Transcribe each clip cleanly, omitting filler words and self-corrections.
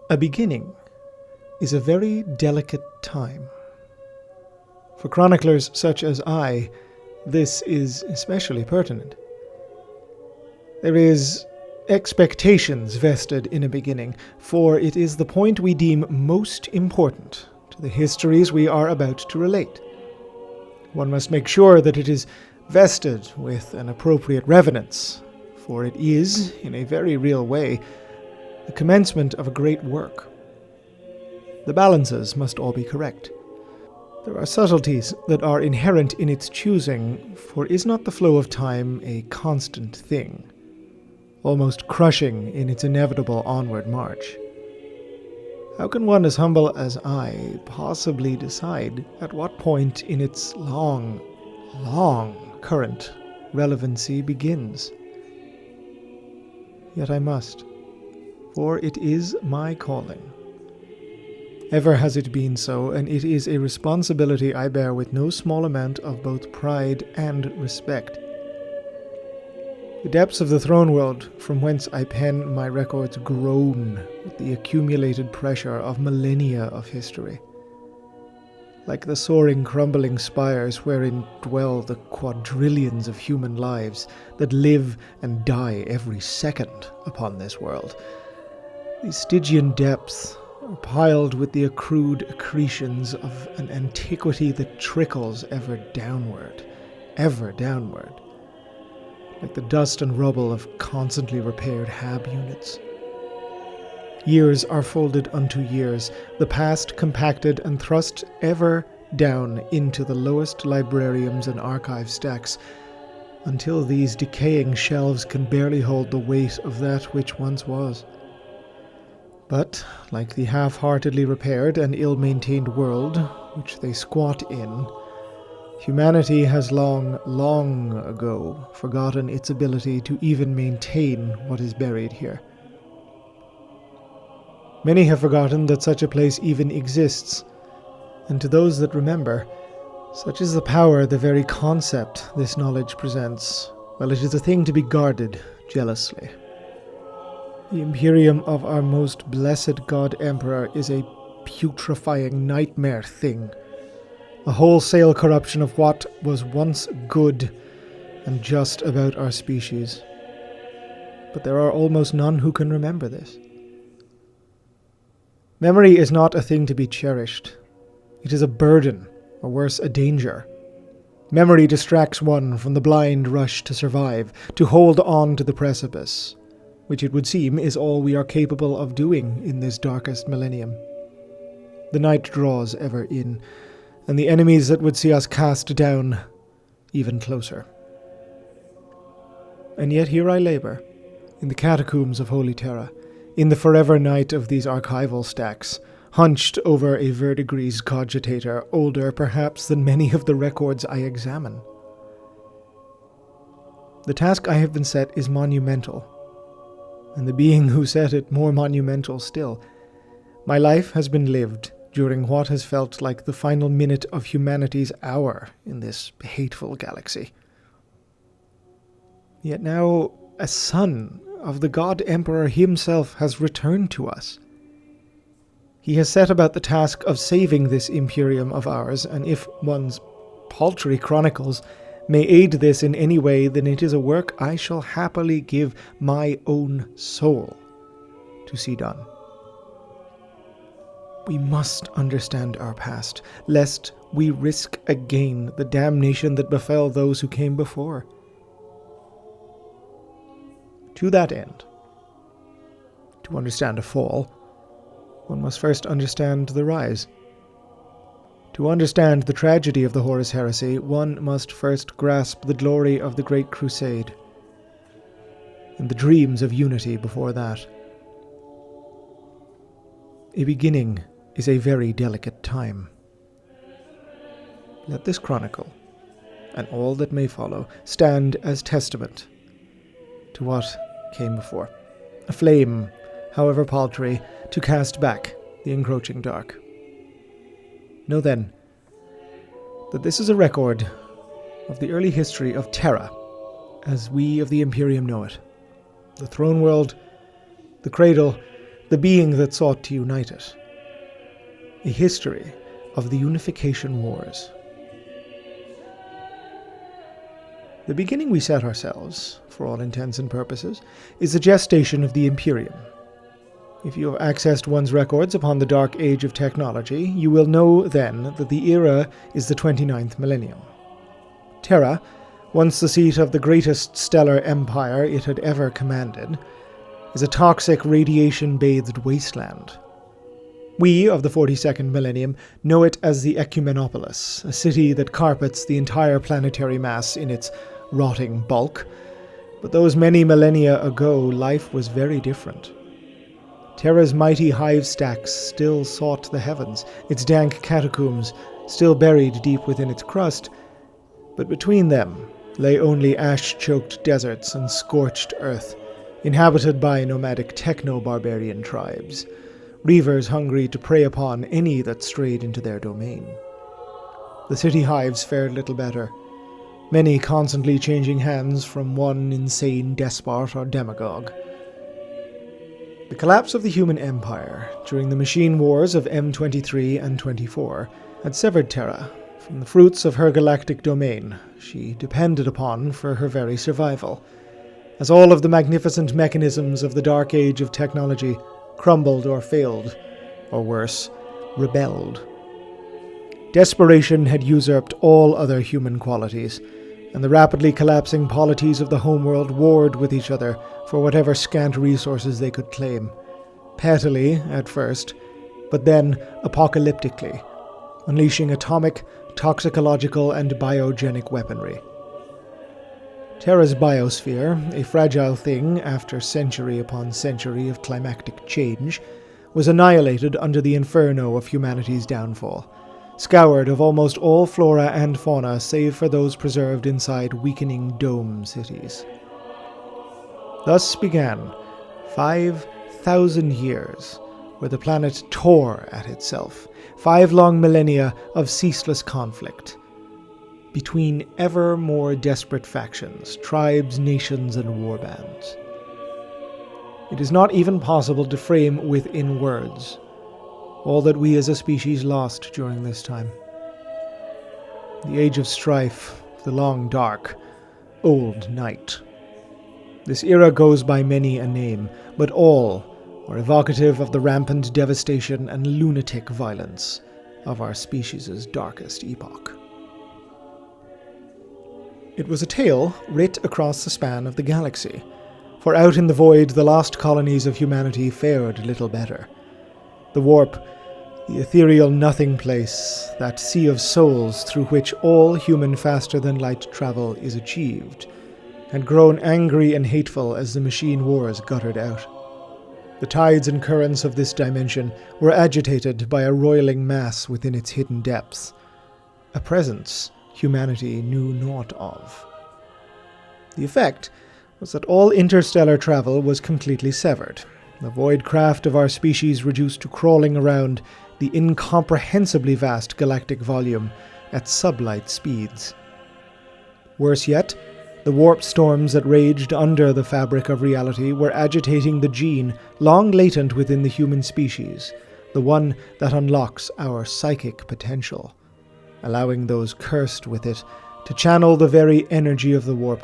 A beginning is a very delicate time. For chroniclers such as I, this is especially pertinent. There is expectations vested in a beginning, for it is the point we deem most important to the histories we are about to relate. One must make sure that it is vested with an appropriate reverence, for it is, in a very real way, the commencement of a great work. The balances must all be correct. There are subtleties that are inherent in its choosing, for is not the flow of time a constant thing, almost crushing in its inevitable onward march? How can one as humble as I possibly decide at what point in its long, long current relevancy begins? Yet I must, for it is my calling. Ever has it been so, and it is a responsibility I bear with no small amount of both pride and respect. The depths of the throne world, from whence I pen my records, groan with the accumulated pressure of millennia of history. Like the soaring, crumbling spires wherein dwell the quadrillions of human lives that live and die every second upon this world, these Stygian depths are piled with the accrued accretions of an antiquity that trickles ever downward, like the dust and rubble of constantly repaired HAB units. Years are folded unto years, the past compacted and thrust ever down into the lowest librariums and archive stacks, until these decaying shelves can barely hold the weight of that which once was. But, like the half-heartedly repaired and ill-maintained world which they squat in, humanity has long, long ago forgotten its ability to even maintain what is buried here. Many have forgotten that such a place even exists, and to those that remember, such is the power the very concept this knowledge presents, while it is a thing to be guarded jealously. The Imperium of our most blessed God Emperor is a putrefying nightmare thing, a wholesale corruption of what was once good and just about our species. But there are almost none who can remember this. Memory is not a thing to be cherished. It is a burden, or worse, a danger. Memory distracts one from the blind rush to survive, to hold on to the precipice, which it would seem is all we are capable of doing in this darkest millennium. The night draws ever in, and the enemies that would see us cast down even closer. And yet here I labor, in the catacombs of Holy Terra, in the forever night of these archival stacks, hunched over a verdigris cogitator older perhaps than many of the records I examine. The task I have been set is monumental, and the being who set it more monumental still. My life has been lived during what has felt like the final minute of humanity's hour in this hateful galaxy. Yet now a son of the God Emperor himself has returned to us. He has set about the task of saving this Imperium of ours, and if one's paltry chronicles may aid this in any way, then it is a work I shall happily give my own soul to see done. We must understand our past, lest we risk again the damnation that befell those who came before. To that end, to understand a fall, one must first understand the rise. To understand the tragedy of the Horus Heresy, one must first grasp the glory of the Great Crusade, and the dreams of unity before that. A beginning is a very delicate time. Let this chronicle, and all that may follow, stand as testament to what came before. A flame, however paltry, to cast back the encroaching dark. Know then that this is a record of the early history of Terra, as we of the Imperium know it. The throne world, the cradle, the being that sought to unite it. A history of the Unification Wars. The beginning we set ourselves, for all intents and purposes, is the gestation of the Imperium. If you have accessed one's records upon the dark age of technology, you will know then that the era is the 29th millennium. Terra, once the seat of the greatest stellar empire it had ever commanded, is a toxic, radiation-bathed wasteland. We, of the 42nd millennium, know it as the Ecumenopolis, a city that carpets the entire planetary mass in its rotting bulk. But those many millennia ago, life was very different. Terra's mighty hive stacks still sought the heavens, its dank catacombs still buried deep within its crust, but between them lay only ash-choked deserts and scorched earth, inhabited by nomadic techno-barbarian tribes, reavers hungry to prey upon any that strayed into their domain. The city hives fared little better, many constantly changing hands from one insane despot or demagogue. The collapse of the human empire during the machine wars of M23 and 24 had severed Terra from the fruits of her galactic domain she depended upon for her very survival, as all of the magnificent mechanisms of the dark age of technology crumbled or failed, or worse, rebelled. Desperation had usurped all other human qualities, and the rapidly collapsing polities of the homeworld warred with each other for whatever scant resources they could claim, pettily at first, but then apocalyptically, unleashing atomic, toxicological, and biogenic weaponry. Terra's biosphere, a fragile thing after century upon century of climactic change, was annihilated under the inferno of humanity's downfall, scoured of almost all flora and fauna save for those preserved inside weakening dome cities. Thus began 5,000 years where the planet tore at itself, 5 long millennia of ceaseless conflict between ever more desperate factions, tribes, nations, and warbands. It is not even possible to frame within words all that we as a species lost during this time. The age of strife, the long dark, old night. This era goes by many a name, but all are evocative of the rampant devastation and lunatic violence of our species' darkest epoch. It was a tale writ across the span of the galaxy, for out in the void the lost colonies of humanity fared little better. The warp, the ethereal nothing place, that sea of souls through which all human faster-than-light travel is achieved, had grown angry and hateful as the machine wars guttered out. The tides and currents of this dimension were agitated by a roiling mass within its hidden depths, a presence humanity knew naught of. The effect was that all interstellar travel was completely severed, the void craft of our species reduced to crawling around the incomprehensibly vast galactic volume at sublight speeds. Worse yet, the warp storms that raged under the fabric of reality were agitating the gene long latent within the human species, the one that unlocks our psychic potential, allowing those cursed with it to channel the very energy of the warp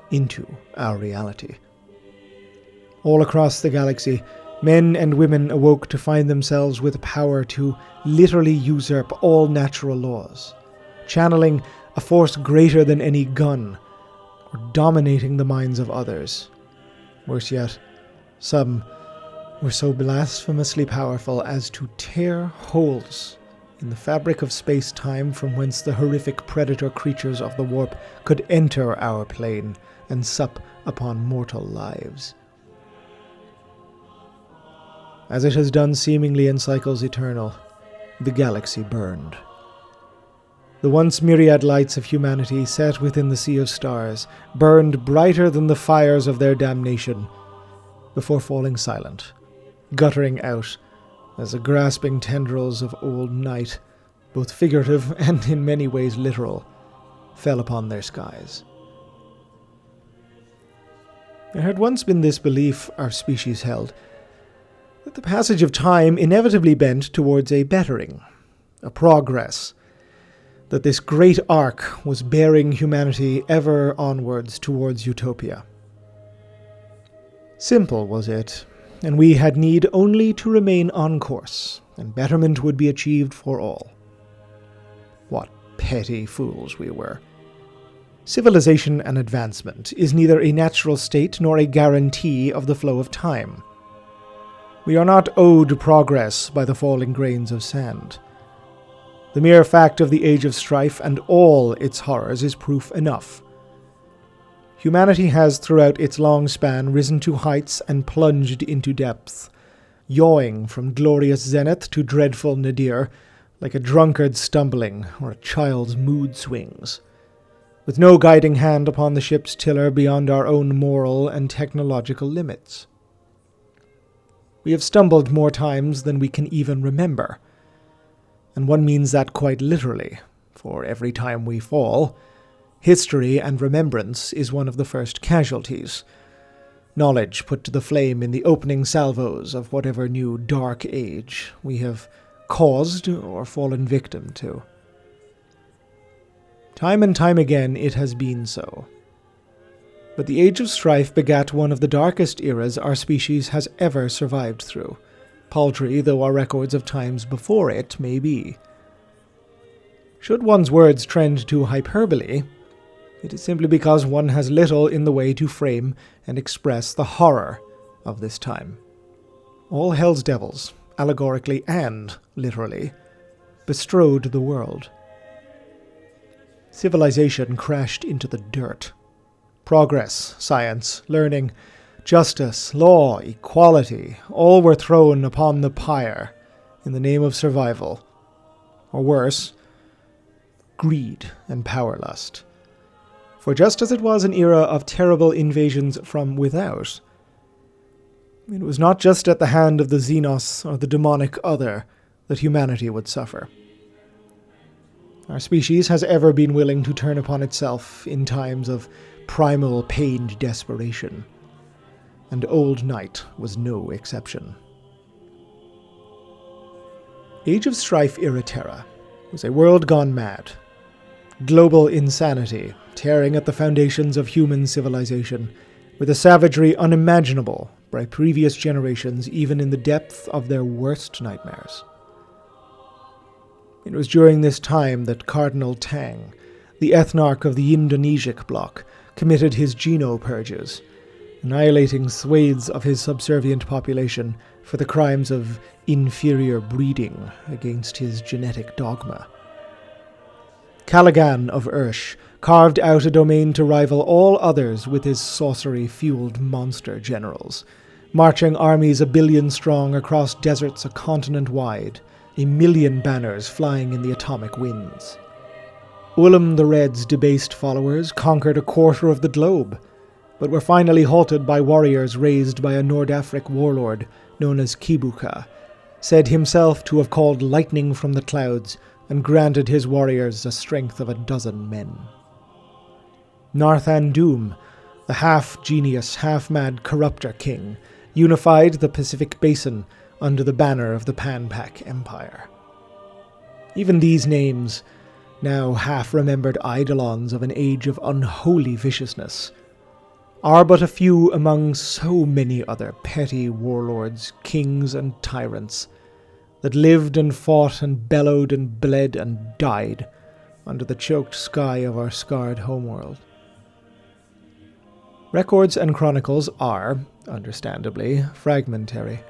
into our reality. All across the galaxy, men and women awoke to find themselves with power to literally usurp all natural laws, channeling a force greater than any gun, or dominating the minds of others. Worse yet, some were so blasphemously powerful as to tear holes in the fabric of space-time from whence the horrific predator creatures of the warp could enter our plane and sup upon mortal lives. As it has done seemingly in cycles eternal, the galaxy burned. The once myriad lights of humanity set within the sea of stars burned brighter than the fires of their damnation before falling silent, guttering out as the grasping tendrils of old night, both figurative and in many ways literal, fell upon their skies. There had once been this belief our species held, that the passage of time inevitably bent towards a bettering, a progress, that this great arc was bearing humanity ever onwards towards utopia. Simple was it, and we had need only to remain on course, and betterment would be achieved for all. What petty fools we were. Civilization and advancement is neither a natural state nor a guarantee of the flow of time. We are not owed progress by the falling grains of sand. The mere fact of the Age of Strife and all its horrors is proof enough. Humanity has, throughout its long span, risen to heights and plunged into depths, yawing from glorious zenith to dreadful nadir, like a drunkard stumbling or a child's mood swings, with no guiding hand upon the ship's tiller beyond our own moral and technological limits. We have stumbled more times than we can even remember, and one means that quite literally, for every time we fall, history and remembrance is one of the first casualties, knowledge put to the flame in the opening salvos of whatever new dark age we have caused or fallen victim to. Time and time again it has been so. But the Age of Strife begat one of the darkest eras our species has ever survived through, paltry though our records of times before it may be. Should one's words trend to hyperbole, it is simply because one has little in the way to frame and express the horror of this time. All hell's devils, allegorically and literally, bestrode the world. Civilization crashed into the dirt. Progress, science, learning, justice, law, equality, all were thrown upon the pyre in the name of survival. Or worse, greed and power lust. For just as it was an era of terrible invasions from without, it was not just at the hand of the Xenos or the demonic other that humanity would suffer. Our species has ever been willing to turn upon itself in times of primal pained desperation, and Old Night was no exception. Age of Strife era Terra was a world gone mad. Global insanity tearing at the foundations of human civilization with a savagery unimaginable by previous generations even in the depth of their worst nightmares. It was during this time that Cardinal Tang, the ethnarch of the Indonesian bloc, committed his geno-purges, annihilating swathes of his subservient population for the crimes of inferior breeding against his genetic dogma. Callaghan of Ursh carved out a domain to rival all others with his sorcery-fueled monster generals, marching armies 1 billion strong across deserts a continent wide, 1 million banners flying in the atomic winds. Ullum the Red's debased followers conquered 1/4 of the globe, but were finally halted by warriors raised by a Nordafric warlord known as Kibuka, said himself to have called lightning from the clouds and granted his warriors the strength of 12 men. Narthan Doom, the half-genius, half-mad corruptor king, unified the Pacific Basin under the banner of the Pan-Pac Empire. Even these names, now half-remembered eidolons of an age of unholy viciousness, are but a few among so many other petty warlords, kings, and tyrants that lived and fought and bellowed and bled and died under the choked sky of our scarred homeworld. Records and chronicles are, understandably, fragmentary.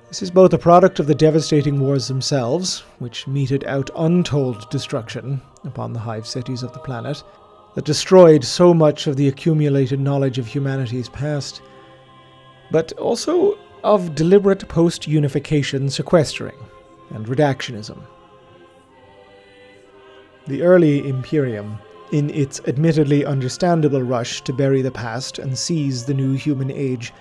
This is both a product of the devastating wars themselves, which meted out untold destruction upon the hive cities of the planet, that destroyed so much of the accumulated knowledge of humanity's past, but also of deliberate post-unification sequestering and redactionism. The early Imperium, in its admittedly understandable rush to bury the past and seize the new human age,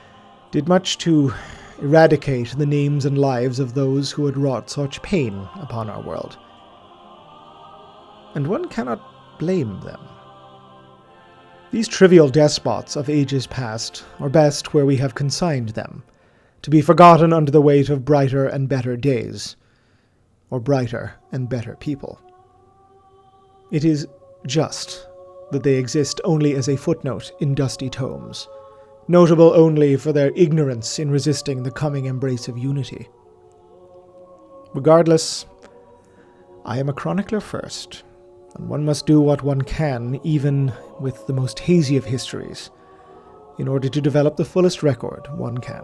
did much to eradicate the names and lives of those who had wrought such pain upon our world. And one cannot blame them. These trivial despots of ages past are best where we have consigned them, to be forgotten under the weight of brighter and better days, or brighter and better people. It is just that they exist only as a footnote in dusty tomes, notable only for their ignorance in resisting the coming embrace of unity. Regardless, I am a chronicler first, and one must do what one can, even with the most hazy of histories, in order to develop the fullest record one can.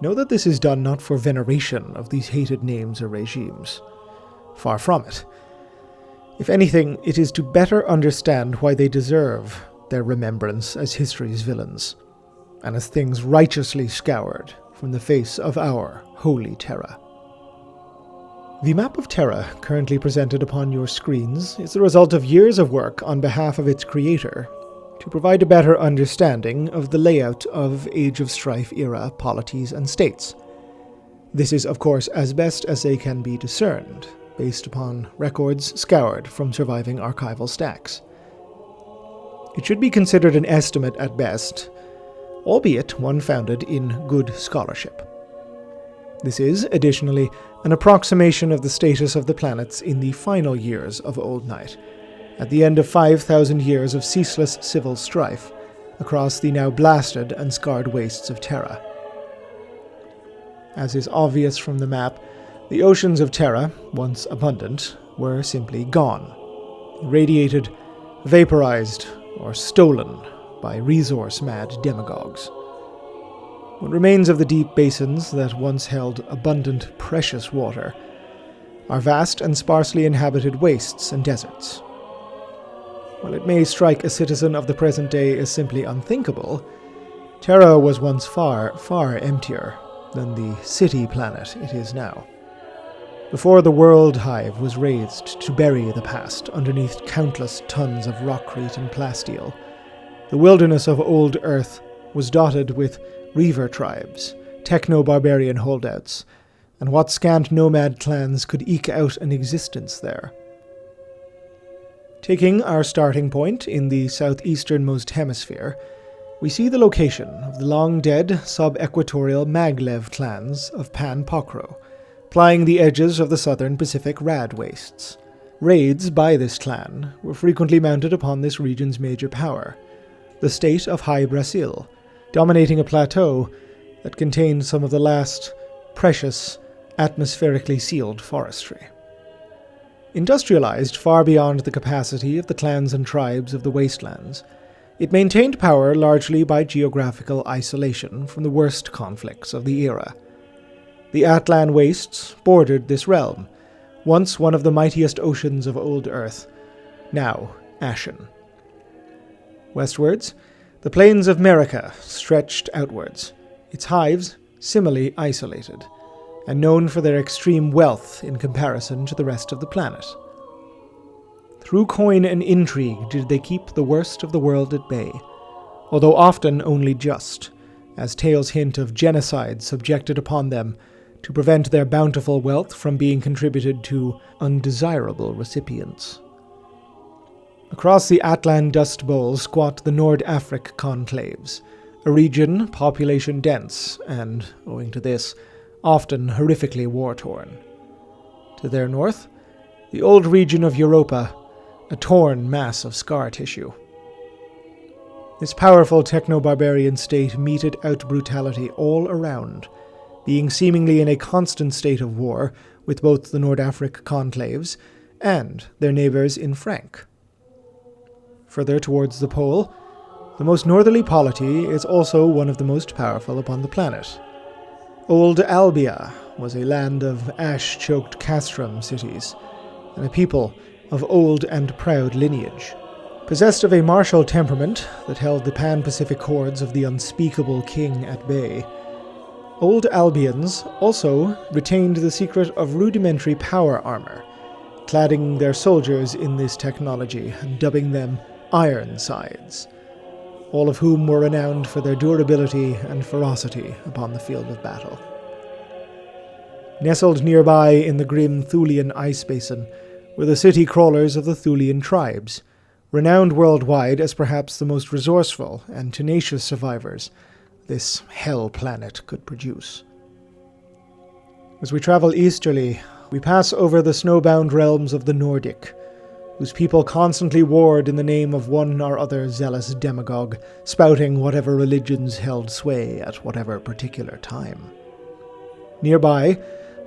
Know that this is done not for veneration of these hated names or regimes. Far from it. If anything, it is to better understand why they deserve their remembrance as history's villains, and as things righteously scoured from the face of our holy Terra. The map of Terra, currently presented upon your screens, is the result of years of work on behalf of its creator to provide a better understanding of the layout of Age of Strife era polities and states. This is, of course, as best as they can be discerned, based upon records scoured from surviving archival stacks. It should be considered an estimate at best, albeit one founded in good scholarship. This is, additionally, an approximation of the status of the planets in the final years of Old Night, at the end of 5,000 years of ceaseless civil strife across the now blasted and scarred wastes of Terra. As is obvious from the map, the oceans of Terra, once abundant, were simply gone, irradiated, vaporized, or stolen by resource-mad demagogues. What remains of the deep basins that once held abundant, precious water are vast and sparsely inhabited wastes and deserts. While it may strike a citizen of the present day as simply unthinkable, Terra was once far, far emptier than the city planet it is now. Before the world hive was raised to bury the past underneath countless tons of rockcrete and plasteel, the wilderness of old Earth was dotted with Reaver tribes, techno-barbarian holdouts, and what scant nomad clans could eke out an existence there. Taking our starting point in the southeasternmost hemisphere, we see the location of the long-dead sub-equatorial Maglev clans of Pan Pokro, plying the edges of the southern Pacific Rad wastes. Raids by this clan were frequently mounted upon this region's major power, the state of High Brasil, dominating a plateau that contained some of the last precious, atmospherically sealed forestry. Industrialized far beyond the capacity of the clans and tribes of the wastelands, it maintained power largely by geographical isolation from the worst conflicts of the era. The Atlan wastes bordered this realm, once one of the mightiest oceans of old Earth, now ashen. Westwards, the plains of Merica stretched outwards, its hives similarly isolated, and known for their extreme wealth in comparison to the rest of the planet. Through coin and intrigue did they keep the worst of the world at bay, although often only just, as tales hint of genocide subjected upon them to prevent their bountiful wealth from being contributed to undesirable recipients. Across the Atlan Dust Bowl squat the Nord-Afric conclaves, a region population-dense and, owing to this, often horrifically war-torn. To their north, the old region of Europa, a torn mass of scar tissue. This powerful techno-barbarian state meted out brutality all around, being seemingly in a constant state of war with both the Nord-Afric conclaves and their neighbours in Frank. Further towards the pole, the most northerly polity is also one of the most powerful upon the planet. Old Albia was a land of ash-choked castrum cities, and a people of old and proud lineage. Possessed of a martial temperament that held the pan-Pacific hordes of the unspeakable king at bay, Old Albians also retained the secret of rudimentary power armor, cladding their soldiers in this technology and dubbing them Ironsides, all of whom were renowned for their durability and ferocity upon the field of battle. Nestled nearby in the grim Thulian ice basin were the city crawlers of the Thulian tribes, renowned worldwide as perhaps the most resourceful and tenacious survivors this hell planet could produce. As we travel easterly, we pass over the snowbound realms of the Nordic, whose people constantly warred in the name of one or other zealous demagogue, spouting whatever religions held sway at whatever particular time. Nearby,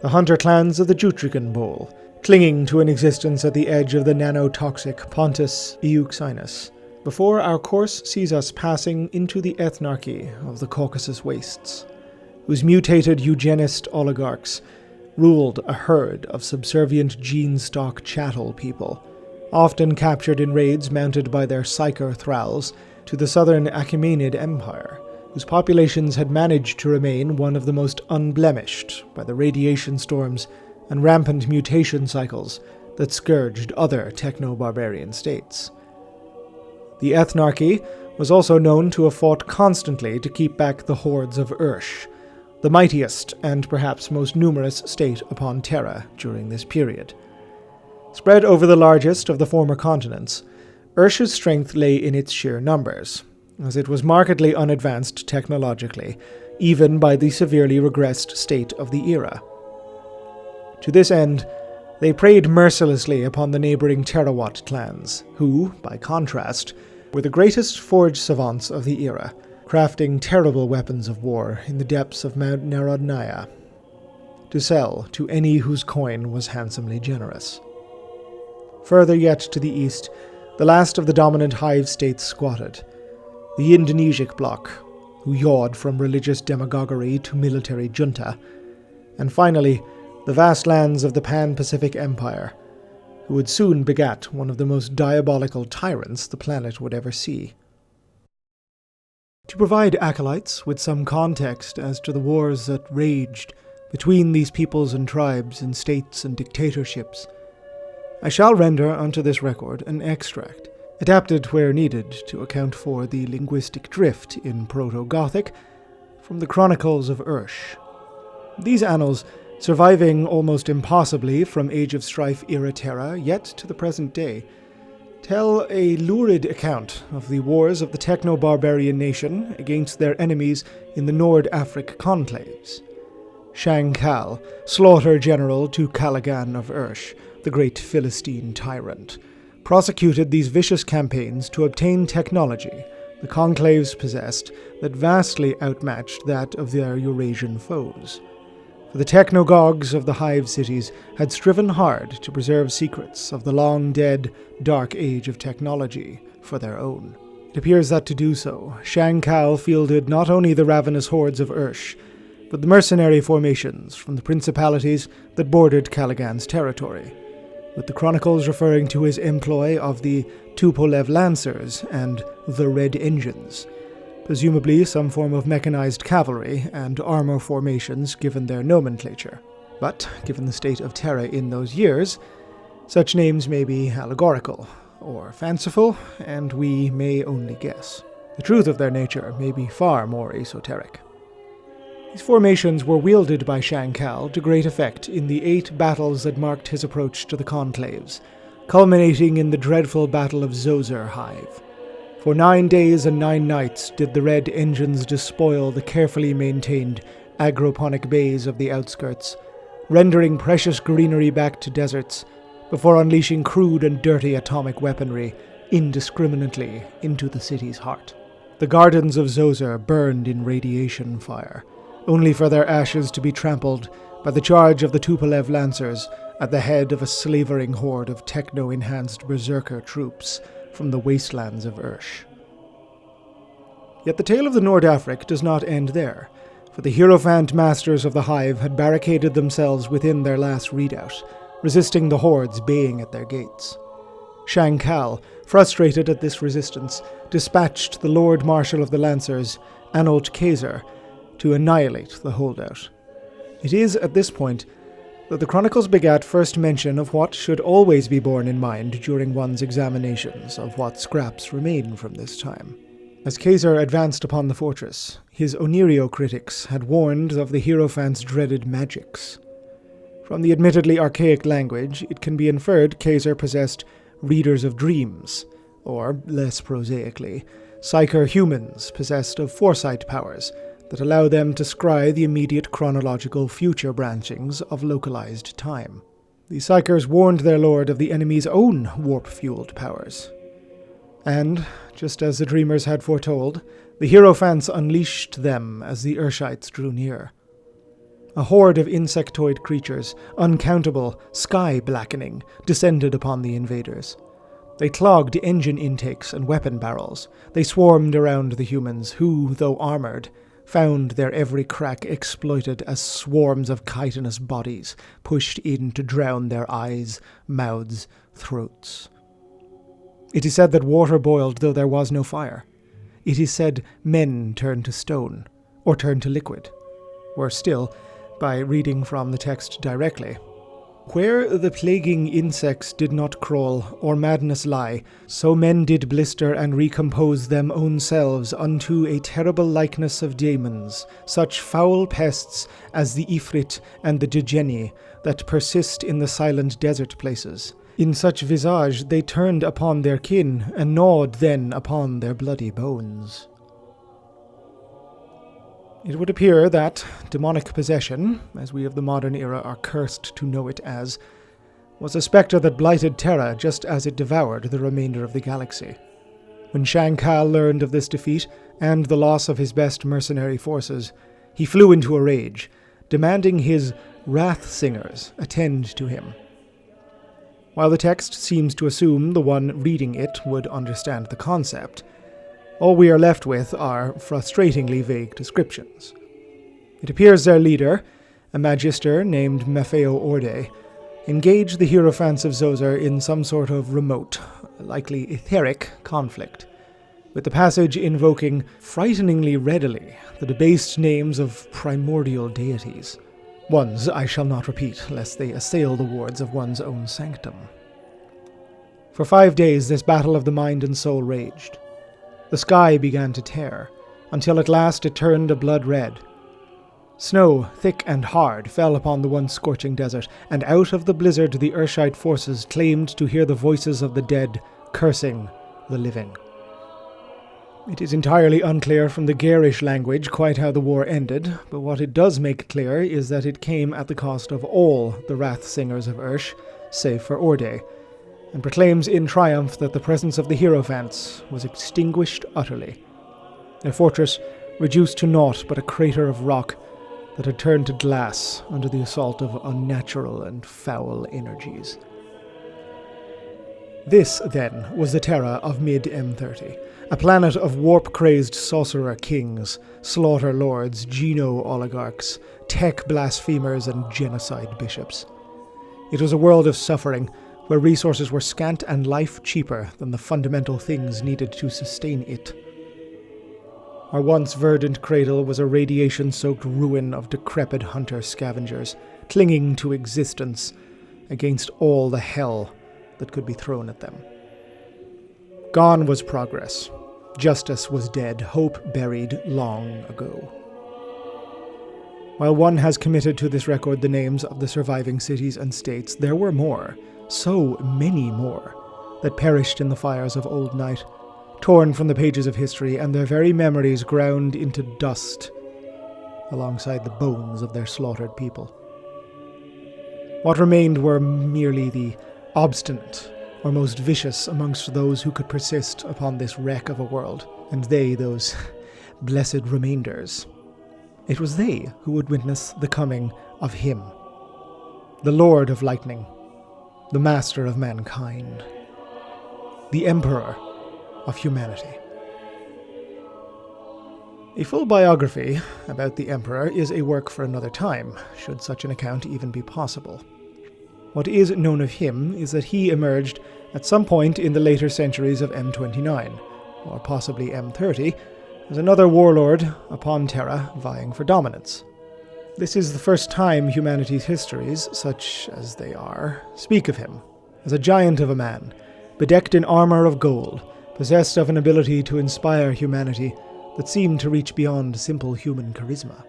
the hunter clans of the Jutrigan Bowl, clinging to an existence at the edge of the nanotoxic Pontus Euxinus, before our course sees us passing into the ethnarchy of the Caucasus Wastes, whose mutated eugenist oligarchs ruled a herd of subservient gene-stock chattel people, often captured in raids mounted by their psyker thralls to the southern Achaemenid Empire, whose populations had managed to remain one of the most unblemished by the radiation storms and rampant mutation cycles that scourged other techno-barbarian states. The ethnarchy was also known to have fought constantly to keep back the hordes of Ursh, the mightiest and perhaps most numerous state upon Terra during this period. Spread over the largest of the former continents, Ursh's strength lay in its sheer numbers, as it was markedly unadvanced technologically, even by the severely regressed state of the era. To this end, they preyed mercilessly upon the neighboring Terawatt clans, who, by contrast, were the greatest forge savants of the era, crafting terrible weapons of war in the depths of Mount Narodnaya, to sell to any whose coin was handsomely generous. Further yet to the east, the last of the dominant hive states squatted, the Indonesic bloc, who yawed from religious demagoguery to military junta, and finally, the vast lands of the Pan-Pacific Empire, who would soon begat one of the most diabolical tyrants the planet would ever see. To provide acolytes with some context as to the wars that raged between these peoples and tribes and states and dictatorships, I shall render unto this record an extract, adapted where needed to account for the linguistic drift in Proto-Gothic, from the Chronicles of Ursh. These annals, surviving almost impossibly from Age of Strife era Terra yet to the present day, tell a lurid account of the wars of the techno-barbarian nation against their enemies in the Nord-Afric conclaves. Shang Kal, slaughter general to Caligan of Ursh, the great Philistine tyrant, prosecuted these vicious campaigns to obtain technology the conclaves possessed that vastly outmatched that of their Eurasian foes. For the technogogues of the hive cities had striven hard to preserve secrets of the long-dead dark age of technology for their own. It appears that to do so, Shang Kal fielded not only the ravenous hordes of Ursh, but the mercenary formations from the principalities that bordered Caligan's territory, with the chronicles referring to his employ of the Tupolev Lancers and the Red Engines, presumably some form of mechanized cavalry and armor formations given their nomenclature. But, given the state of Terra in those years, such names may be allegorical or fanciful, and we may only guess. The truth of their nature may be far more esoteric. These formations were wielded by Shang Kal to great effect in the 8 battles that marked his approach to the conclaves, culminating in the dreadful Battle of Zoser Hive. For 9 days and 9 nights did the Red Engines despoil the carefully maintained agroponic bays of the outskirts, rendering precious greenery back to deserts, before unleashing crude and dirty atomic weaponry indiscriminately into the city's heart. The gardens of Zoser burned in radiation fire, only for their ashes to be trampled by the charge of the Tupolev Lancers at the head of a slavering horde of techno-enhanced berserker troops from the wastelands of Ursh. Yet the tale of the Nord-Afric does not end there, for the Hierophant masters of the Hive had barricaded themselves within their last redoubt, resisting the hordes baying at their gates. Shang Kal, frustrated at this resistance, dispatched the Lord Marshal of the Lancers, Anolt Kaiser, to annihilate the holdout. It is at this point that the Chronicles begat first mention of what should always be borne in mind during one's examinations of what scraps remain from this time. As Kaiser advanced upon the fortress, his Onerio critics had warned of the Hierophant's dreaded magics. From the admittedly archaic language, it can be inferred Kaiser possessed readers of dreams, or, less prosaically, psyker humans possessed of foresight powers that allow them to scry the immediate chronological future branchings of localized time. The psykers warned their lord of the enemy's own warp-fueled powers. And, just as the dreamers had foretold, the Hierophants unleashed them as the Urshites drew near. A horde of insectoid creatures, uncountable, sky-blackening, descended upon the invaders. They clogged engine intakes and weapon barrels. They swarmed around the humans who, though armored, found their every crack exploited as swarms of chitinous bodies pushed in to drown their eyes, mouths, throats. It is said that water boiled though there was no fire. It is said men turned to stone, or turned to liquid. Worse still, by reading from the text directly, "Where the plaguing insects did not crawl, or madness lie, so men did blister and recompose them own selves unto a terrible likeness of daemons, such foul pests as the Ifrit and the Djeni, that persist in the silent desert places. In such visage they turned upon their kin, and gnawed then upon their bloody bones." It would appear that demonic possession, as we of the modern era are cursed to know it as, was a spectre that blighted Terra just as it devoured the remainder of the galaxy. When Shankar learned of this defeat and the loss of his best mercenary forces, he flew into a rage, demanding his wrath singers attend to him. While the text seems to assume the one reading it would understand the concept, all we are left with are frustratingly vague descriptions. It appears their leader, a magister named Maffeo Orde, engaged the Hierophants of Zozer in some sort of remote, likely etheric, conflict, with the passage invoking frighteningly readily the debased names of primordial deities, ones I shall not repeat lest they assail the wards of one's own sanctum. For 5 days this battle of the mind and soul raged. The sky began to tear, until at last it turned a blood red. Snow, thick and hard, fell upon the once scorching desert, and out of the blizzard the Urshite forces claimed to hear the voices of the dead cursing the living. It is entirely unclear from the garish language quite how the war ended, but what it does make clear is that it came at the cost of all the wrath singers of Ursh, save for Orde, and proclaims in triumph that the presence of the Hierophants was extinguished utterly, their fortress reduced to naught but a crater of rock that had turned to glass under the assault of unnatural and foul energies. This, then, was the Terra of mid-M30, a planet of warp-crazed sorcerer kings, slaughter lords, geno-oligarchs, tech blasphemers, and genocide bishops. It was a world of suffering, where resources were scant and life cheaper than the fundamental things needed to sustain it. Our once verdant cradle was a radiation-soaked ruin of decrepit hunter-scavengers, clinging to existence against all the hell that could be thrown at them. Gone was progress. Justice was dead, hope buried long ago. While one has committed to this record the names of the surviving cities and states, there were more, so many more, that perished in the fires of old night, torn from the pages of history and their very memories ground into dust alongside the bones of their slaughtered people. What remained were merely the obstinate or most vicious amongst those who could persist upon this wreck of a world, and they, those blessed remainders. It was they who would witness the coming of him, the Lord of Lightning, the Master of Mankind, the Emperor of Humanity. A full biography about the Emperor is a work for another time, should such an account even be possible. What is known of him is that he emerged at some point in the later centuries of M29, or possibly M30, as another warlord upon Terra vying for dominance. This is the first time humanity's histories, such as they are, speak of him as a giant of a man, bedecked in armor of gold, possessed of an ability to inspire humanity that seemed to reach beyond simple human charisma.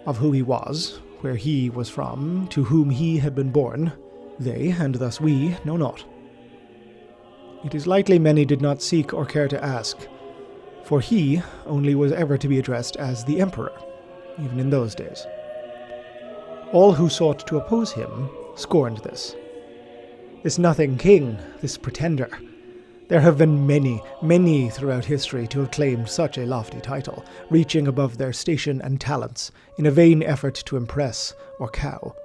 Of who he was, where he was from, to whom he had been born, they, and thus we, know not. it is likely many did not seek or care to ask, for he only was ever to be addressed as the Emperor, even in those days. All who sought to oppose him scorned this. This nothing king, this pretender. There have been many, many throughout history to have claimed such a lofty title, reaching above their station and talents in a vain effort to impress or cow.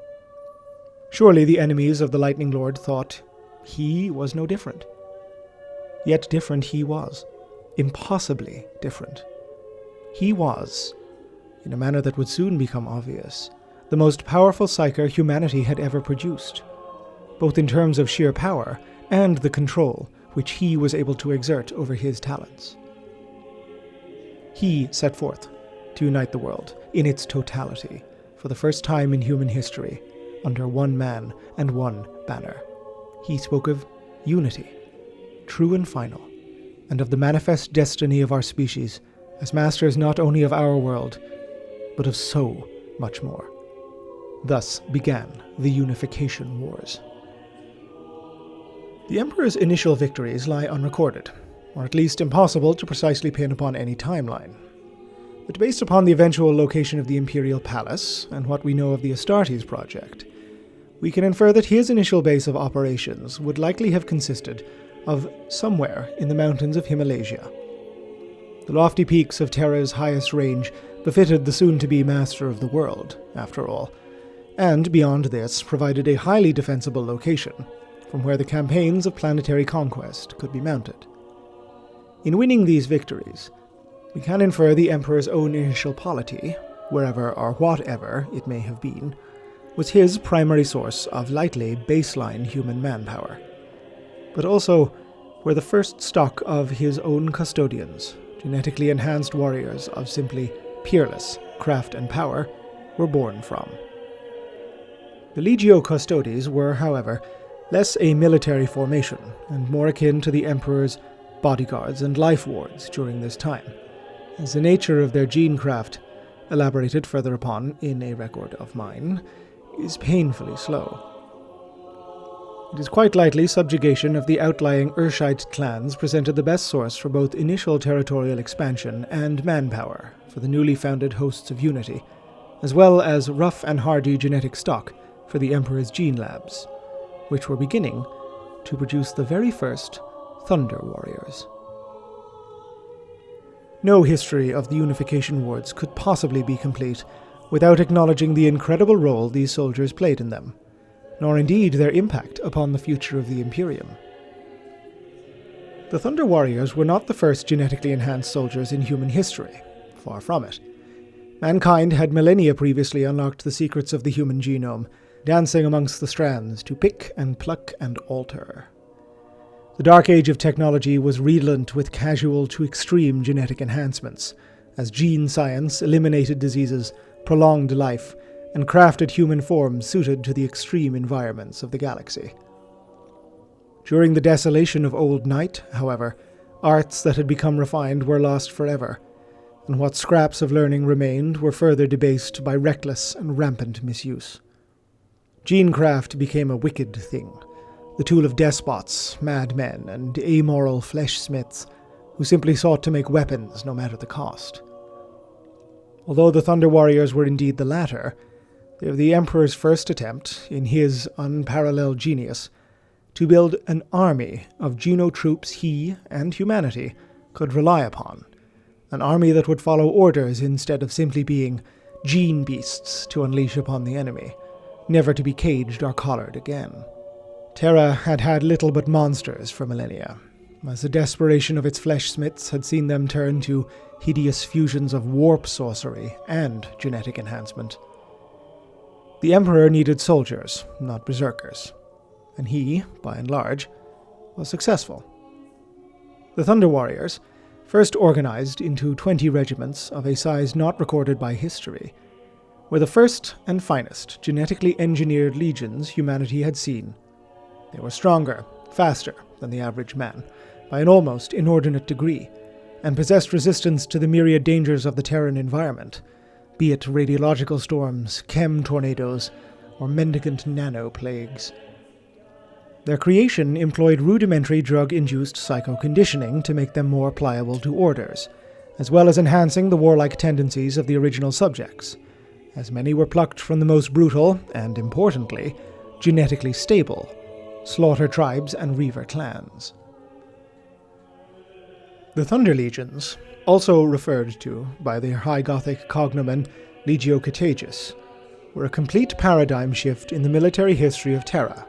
Surely the enemies of the Lightning Lord thought he was no different. Yet different he was. Impossibly different. He was, in a manner that would soon become obvious, the most powerful psyker humanity had ever produced, both in terms of sheer power and the control which he was able to exert over his talents. He set forth to unite the world in its totality for the first time in human history under one man and one banner. He spoke of unity, true and final, and of the manifest destiny of our species as masters not only of our world, but of so much more. Thus began the Unification Wars. The Emperor's initial victories lie unrecorded, or at least impossible to precisely pin upon any timeline. But based upon the eventual location of the Imperial Palace and what we know of the Astartes project, we can infer that his initial base of operations would likely have consisted of somewhere in the mountains of Himalaya. The lofty peaks of Terra's highest range befitted the soon-to-be master of the world, after all, and beyond this provided a highly defensible location from where the campaigns of planetary conquest could be mounted. In winning these victories, we can infer the Emperor's own initial polity, wherever or whatever it may have been, was his primary source of lightly baseline human manpower, but also were the first stock of his own custodians, genetically enhanced warriors of simply peerless craft and power, were born from. The Legio Custodes were, however, less a military formation and more akin to the Emperor's bodyguards and life wards during this time, as the nature of their gene craft, elaborated further upon in a record of mine, is painfully slow. It is quite likely subjugation of the outlying Urshite clans presented the best source for both initial territorial expansion and manpower for the newly founded hosts of Unity, as well as rough and hardy genetic stock for the Emperor's gene labs, which were beginning to produce the very first Thunder Warriors. No history of the Unification Wars could possibly be complete without acknowledging the incredible role these soldiers played in them, nor indeed their impact upon the future of the Imperium. The Thunder Warriors were not the first genetically enhanced soldiers in human history, far from it. Mankind had millennia previously unlocked the secrets of the human genome, dancing amongst the strands to pick and pluck and alter. The dark age of technology was redolent with casual to extreme genetic enhancements, as gene science eliminated diseases, prolonged life, and crafted human forms suited to the extreme environments of the galaxy. During the desolation of old night, however, arts that had become refined were lost forever, and what scraps of learning remained were further debased by reckless and rampant misuse. Genecraft became a wicked thing, the tool of despots, madmen, and amoral flesh-smiths who simply sought to make weapons no matter the cost. Although the Thunder Warriors were indeed the latter, they were the Emperor's first attempt, in his unparalleled genius, to build an army of Geno troops he and humanity could rely upon, an army that would follow orders instead of simply being gene beasts to unleash upon the enemy, never to be caged or collared again. Terra had had little but monsters for millennia, as the desperation of its flesh-smiths had seen them turn to hideous fusions of warp sorcery and genetic enhancement. The Emperor needed soldiers, not berserkers, and he, by and large, was successful. The Thunder Warriors, first organized into 20 regiments of a size not recorded by history, were the first and finest genetically engineered legions humanity had seen. They were stronger, faster than the average man, by an almost inordinate degree, and possessed resistance to the myriad dangers of the Terran environment, be it radiological storms, chem tornadoes, or mendicant nano-plagues. Their creation employed rudimentary drug-induced psycho-conditioning to make them more pliable to orders, as well as enhancing the warlike tendencies of the original subjects, as many were plucked from the most brutal, and importantly, genetically stable, slaughter tribes and reaver clans. The Thunder Legions, also referred to by their High Gothic cognomen Legio Contagious, were a complete paradigm shift in the military history of Terra,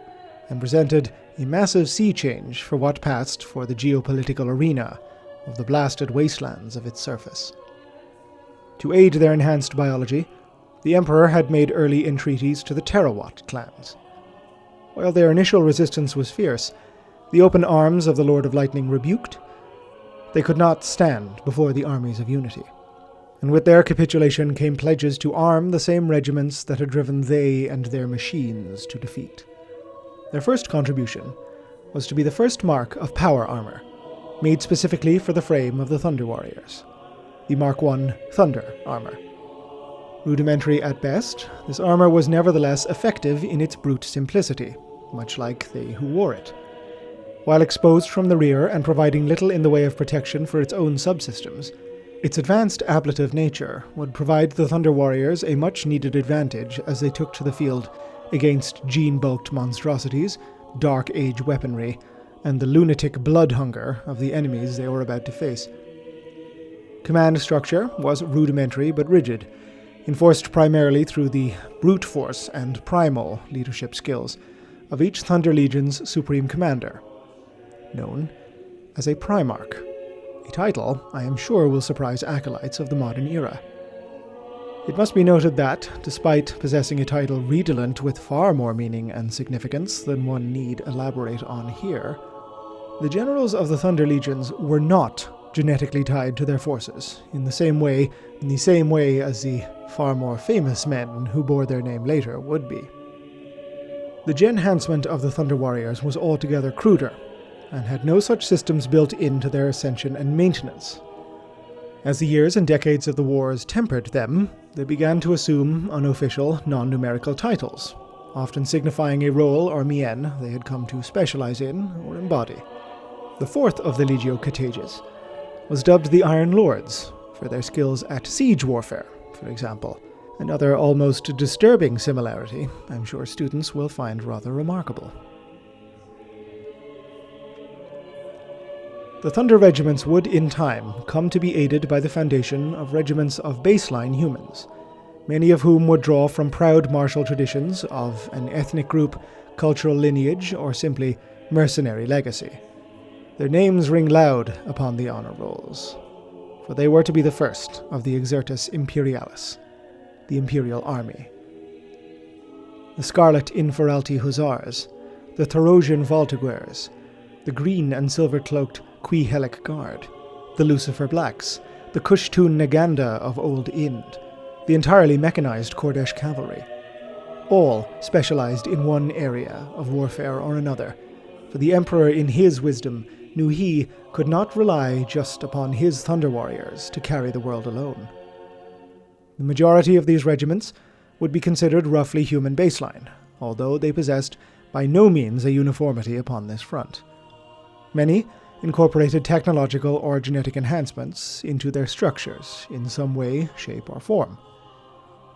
and presented a massive sea change for what passed for the geopolitical arena of the blasted wastelands of its surface. To aid their enhanced biology, the Emperor had made early entreaties to the Terrawat clans. While their initial resistance was fierce, the open arms of the Lord of Lightning rebuked, they could not stand before the armies of Unity, and with their capitulation came pledges to arm the same regiments that had driven they and their machines to defeat. Their first contribution was to be the first mark of power armor, made specifically for the frame of the Thunder Warriors, the Mark I Thunder armor. Rudimentary at best, this armor was nevertheless effective in its brute simplicity, much like they who wore it. While exposed from the rear and providing little in the way of protection for its own subsystems, its advanced ablative nature would provide the Thunder Warriors a much-needed advantage as they took to the field against gene-bulked monstrosities, Dark Age weaponry, and the lunatic blood hunger of the enemies they were about to face. Command structure was rudimentary but rigid, enforced primarily through the brute force and primal leadership skills of each Thunder Legion's supreme commander, known as a Primarch, a title I am sure will surprise acolytes of the modern era. It must be noted that, despite possessing a title redolent with far more meaning and significance than one need elaborate on here, the generals of the Thunder Legions were not genetically tied to their forces, in the same way as the far more famous men who bore their name later would be. The gen-hancement of the Thunder Warriors was altogether cruder, and had no such systems built into their ascension and maintenance. As the years and decades of the wars tempered them, they began to assume unofficial, non-numerical titles, often signifying a role or mien they had come to specialize in or embody. The fourth of the Legio Contagious was dubbed the Iron Lords, for their skills at siege warfare, for example, another almost disturbing similarity I'm sure students will find rather remarkable. The Thunder regiments would, in time, come to be aided by the foundation of regiments of baseline humans, many of whom would draw from proud martial traditions of an ethnic group, cultural lineage, or simply mercenary legacy. Their names ring loud upon the honor rolls, for they were to be the first of the Exertus Imperialis, the Imperial Army. The Scarlet Inferalti Hussars, the Tharosian Voltiguers, the green and silver-cloaked Qui Helic Guard, the Lucifer Blacks, the Kushtun Naganda of Old Ind, the entirely mechanized Kordesh Cavalry, all specialized in one area of warfare or another, for the Emperor in his wisdom knew he could not rely just upon his Thunder Warriors to carry the world alone. The majority of these regiments would be considered roughly human baseline, although they possessed by no means a uniformity upon this front. Many incorporated technological or genetic enhancements into their structures in some way, shape, or form.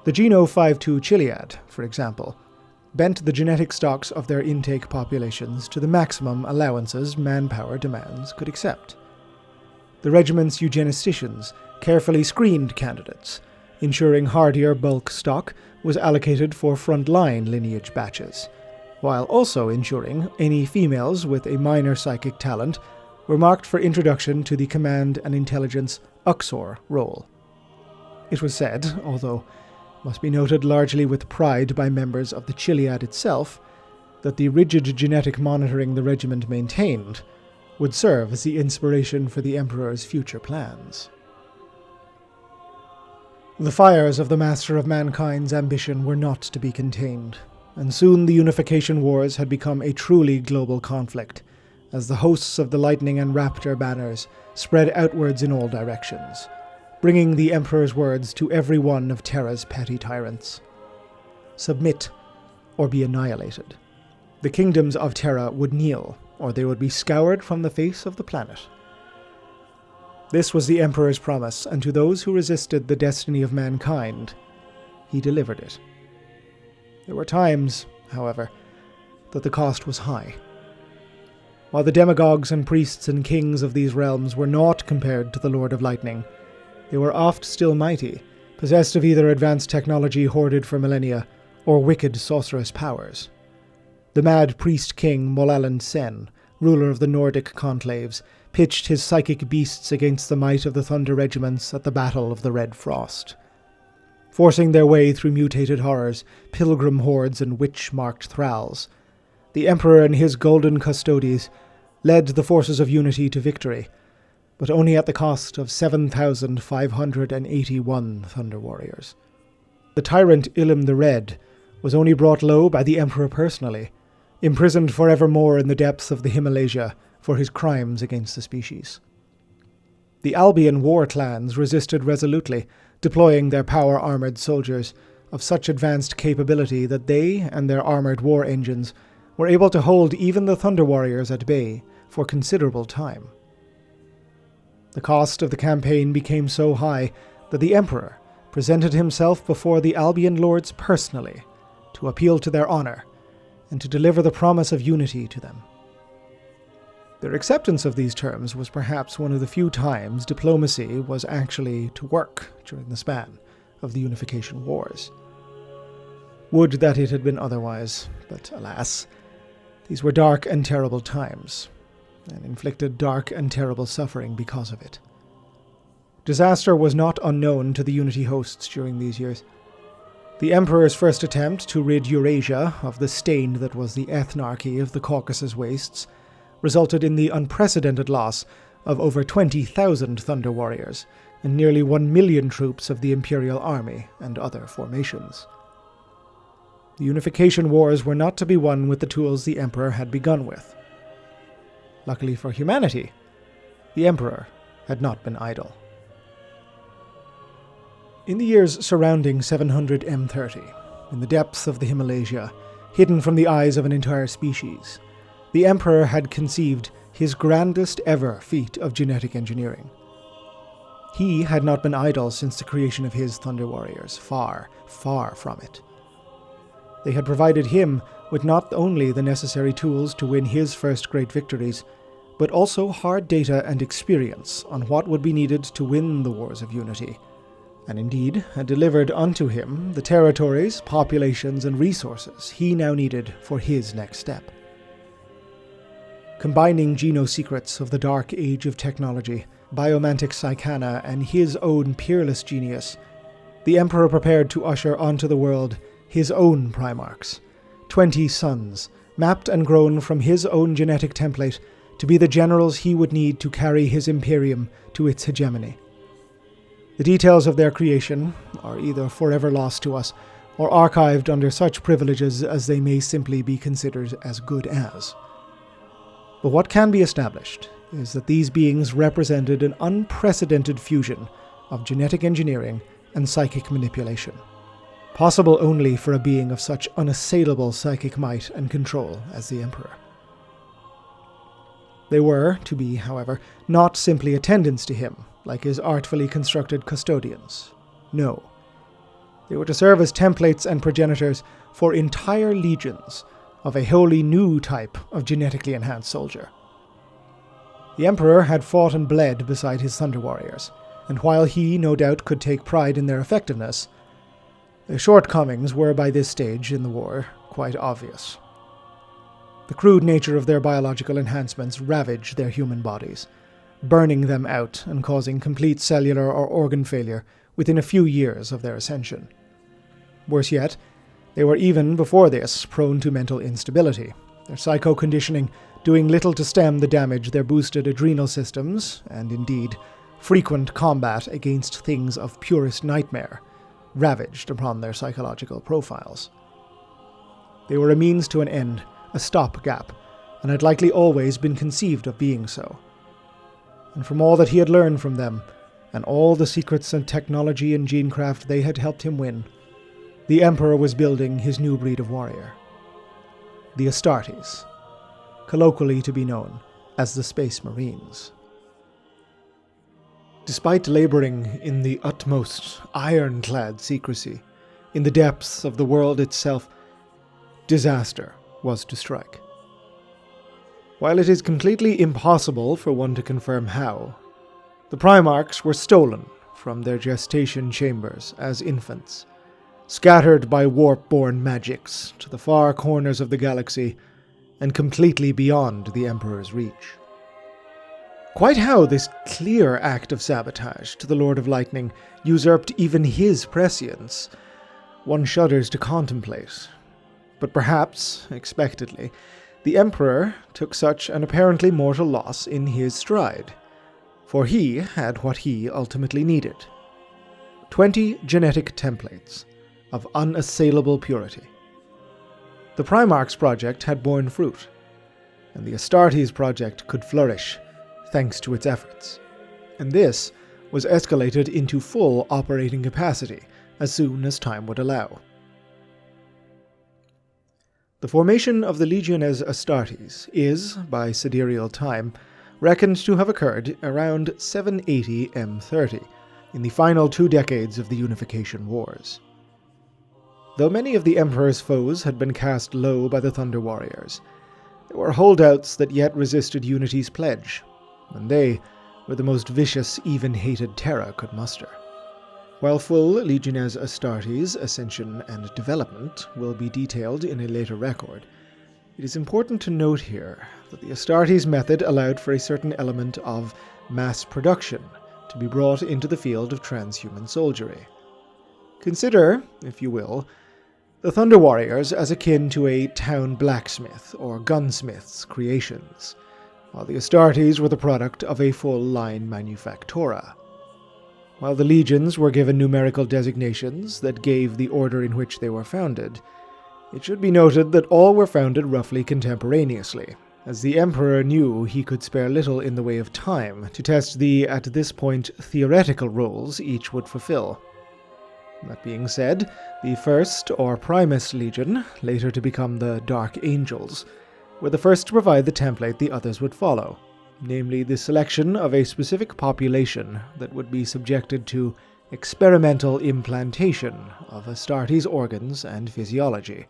The Geno 5-2 Chiliad, for example, bent the genetic stocks of their intake populations to the maximum allowances manpower demands could accept. The regiment's eugenisticians carefully screened candidates, ensuring hardier bulk stock was allocated for front-line lineage batches, while also ensuring any females with a minor psychic talent were marked for introduction to the Command and Intelligence Uxor role. It was said, although must be noted largely with pride by members of the Chiliad itself, that the rigid genetic monitoring the regiment maintained would serve as the inspiration for the Emperor's future plans. The fires of the Master of Mankind's ambition were not to be contained, and soon the Unification Wars had become a truly global conflict, as the hosts of the Lightning and Raptor banners spread outwards in all directions, bringing the Emperor's words to every one of Terra's petty tyrants. Submit, or be annihilated. The kingdoms of Terra would kneel, or they would be scoured from the face of the planet. This was the Emperor's promise, and to those who resisted the destiny of mankind, he delivered it. There were times, however, that the cost was high. While the demagogues and priests and kings of these realms were naught compared to the Lord of Lightning, they were oft still mighty, possessed of either advanced technology hoarded for millennia, or wicked sorcerous powers. The mad priest-king Molalan Sen, ruler of the Nordic conclaves, pitched his psychic beasts against the might of the Thunder regiments at the Battle of the Red Frost. Forcing their way through mutated horrors, pilgrim hordes and witch-marked thralls, the Emperor and his golden custodies led the forces of Unity to victory, but only at the cost of 7,581 Thunder Warriors. The tyrant Ilum the Red was only brought low by the Emperor personally, imprisoned forevermore in the depths of the Himalaya for his crimes against the species. The Albion war clans resisted resolutely, deploying their power-armored soldiers of such advanced capability that they and their armored war engines were able to hold even the Thunder Warriors at bay for considerable time. The cost of the campaign became so high that the Emperor presented himself before the Albion lords personally to appeal to their honor and to deliver the promise of unity to them. Their acceptance of these terms was perhaps one of the few times diplomacy was actually to work during the span of the Unification Wars. Would that it had been otherwise, but alas, these were dark and terrible times, and inflicted dark and terrible suffering because of it. Disaster was not unknown to the Unity hosts during these years. The Emperor's first attempt to rid Eurasia of the stain that was the ethnarchy of the Caucasus wastes resulted in the unprecedented loss of over 20,000 Thunder Warriors and nearly 1 million troops of the Imperial Army and other formations. The Unification Wars were not to be won with the tools the Emperor had begun with. Luckily for humanity, the Emperor had not been idle. In the years surrounding 700 M30, in the depths of the Himalaya, hidden from the eyes of an entire species, the Emperor had conceived his grandest ever feat of genetic engineering. He had not been idle since the creation of his Thunder Warriors, far, far from it. They had provided him with not only the necessary tools to win his first great victories, but also hard data and experience on what would be needed to win the Wars of Unity, and indeed had delivered unto him the territories, populations, and resources he now needed for his next step. Combining geno-secrets of the dark age of technology, biomantic psychana, and his own peerless genius, the Emperor prepared to usher onto the world his own Primarchs, 20 sons, mapped and grown from his own genetic template to be the generals he would need to carry his Imperium to its hegemony. The details of their creation are either forever lost to us or archived under such privileges as they may simply be considered as good as. But what can be established is that these beings represented an unprecedented fusion of genetic engineering and psychic manipulation, possible only for a being of such unassailable psychic might and control as the Emperor. They were to be, however, not simply attendants to him, like his artfully constructed custodians. No. They were to serve as templates and progenitors for entire legions of a wholly new type of genetically enhanced soldier. The Emperor had fought and bled beside his Thunder Warriors, and while he, no doubt, could take pride in their effectiveness, their shortcomings were by this stage in the war quite obvious. The crude nature of their biological enhancements ravaged their human bodies, burning them out and causing complete cellular or organ failure within a few years of their ascension. Worse yet, they were even before this prone to mental instability, their psycho-conditioning doing little to stem the damage their boosted adrenal systems, and indeed frequent combat against things of purest nightmare, ravaged upon their psychological profiles. They were a means to an end, a stopgap, and had likely always been conceived of being so. And from all that he had learned from them, and all the secrets and technology and genecraft they had helped him win, the Emperor was building his new breed of warrior. the Astartes, colloquially to be known as the Space Marines. Despite laboring in the utmost ironclad secrecy, in the depths of the world itself, disaster was to strike. While it is completely impossible for one to confirm how, the Primarchs were stolen from their gestation chambers as infants, scattered by warp-born magics to the far corners of the galaxy and completely beyond the Emperor's reach. Quite how this clear act of sabotage to the Lord of Lightning usurped even his prescience, one shudders to contemplate. But perhaps, expectedly, the Emperor took such an apparently mortal loss in his stride, for he had what he ultimately needed: 20 genetic templates of unassailable purity. The Primarch's project had borne fruit, and the Astartes project could flourish thanks to its efforts, and this was escalated into full operating capacity as soon as time would allow. The formation of the Legiones Astartes is, by sidereal time, reckoned to have occurred around 780 M30, in the final 2 decades of the Unification Wars. Though many of the Emperor's foes had been cast low by the Thunder Warriors, there were holdouts that yet resisted Unity's pledge, and they were the most vicious, even-hated Terra could muster. While full Legiones Astartes' ascension and development will be detailed in a later record, it is important to note here that the Astartes method allowed for a certain element of mass production to be brought into the field of transhuman soldiery. Consider, if you will, the Thunder Warriors as akin to a town blacksmith or gunsmith's creations, while the Astartes were the product of a full-line manufactura. While the legions were given numerical designations that gave the order in which they were founded, it should be noted that all were founded roughly contemporaneously, as the Emperor knew he could spare little in the way of time to test the, at this point, theoretical roles each would fulfill. That being said, the First, or Primus Legion, later to become the Dark Angels, were the first to provide the template the others would follow, namely the selection of a specific population that would be subjected to experimental implantation of Astartes' organs and physiology.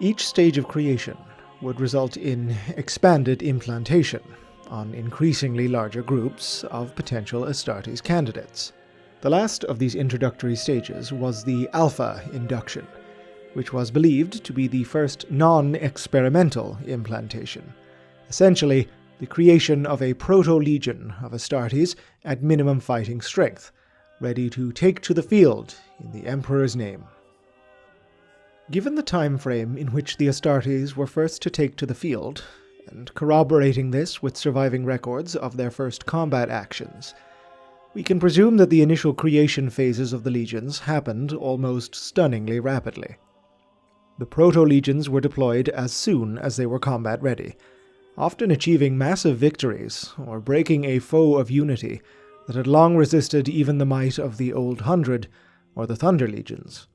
Each stage of creation would result in expanded implantation on increasingly larger groups of potential Astartes candidates. The last of these introductory stages was the Alpha induction, which was believed to be the first non-experimental implantation, essentially the creation of a proto-legion of Astartes at minimum fighting strength, ready to take to the field in the Emperor's name. Given the time frame in which the Astartes were first to take to the field, and corroborating this with surviving records of their first combat actions, we can presume that the initial creation phases of the legions happened almost stunningly rapidly. The proto-legions were deployed as soon as they were combat-ready, often achieving massive victories or breaking a foe of unity that had long resisted even the might of the Old Hundred or the Thunder Legions.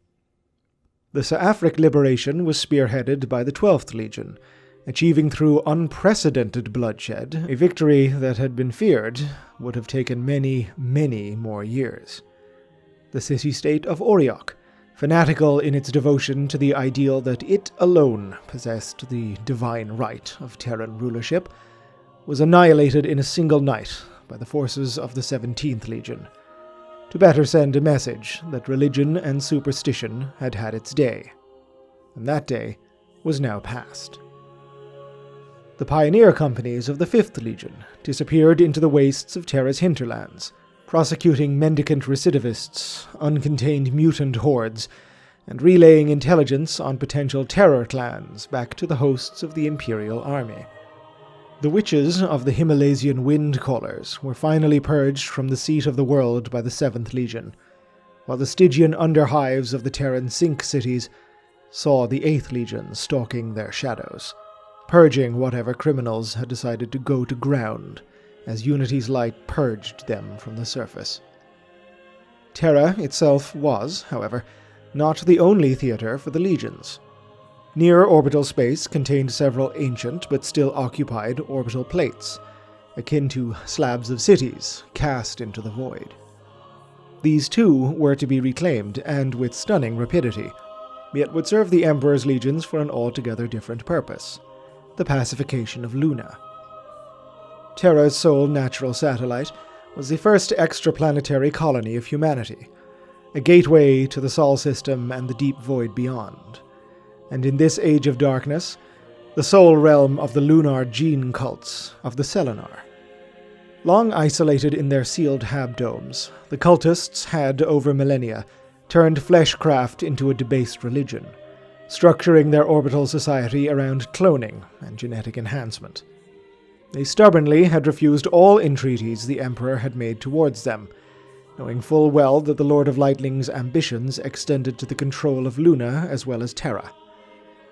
The Saafric liberation was spearheaded by the 12th Legion, achieving through unprecedented bloodshed a victory that had been feared would have taken many, many more years. The city-state of Oriok, fanatical in its devotion to the ideal that it alone possessed the divine right of Terran rulership, was annihilated in a single night by the forces of the 17th Legion, to better send a message that religion and superstition had had its day, and that day was now past. The pioneer companies of the 5th Legion disappeared into the wastes of Terra's hinterlands, prosecuting mendicant recidivists, uncontained mutant hordes, and relaying intelligence on potential terror clans back to the hosts of the Imperial Army. The witches of the Himalasian Wind Callers were finally purged from the seat of the world by the 7th Legion, while the Stygian underhives of the Terran sink cities saw the 8th Legion stalking their shadows, purging whatever criminals had decided to go to ground as Unity's light purged them from the surface. Terra itself was, however, not the only theater for the legions. Near orbital space contained several ancient but still occupied orbital plates, akin to slabs of cities cast into the void. These too were to be reclaimed, and with stunning rapidity, yet would serve the Emperor's legions for an altogether different purpose: the pacification of Luna. Terra's sole natural satellite was the first extraplanetary colony of humanity, a gateway to the Sol system and the deep void beyond. And in this age of darkness, the sole realm of the lunar gene cults of the Selenar. Long isolated in their sealed habdomes, the cultists had, over millennia, turned fleshcraft into a debased religion, structuring their orbital society around cloning and genetic enhancement. They stubbornly had refused all entreaties the Emperor had made towards them, knowing full well that the Lord of Lightling's ambitions extended to the control of Luna as well as Terra,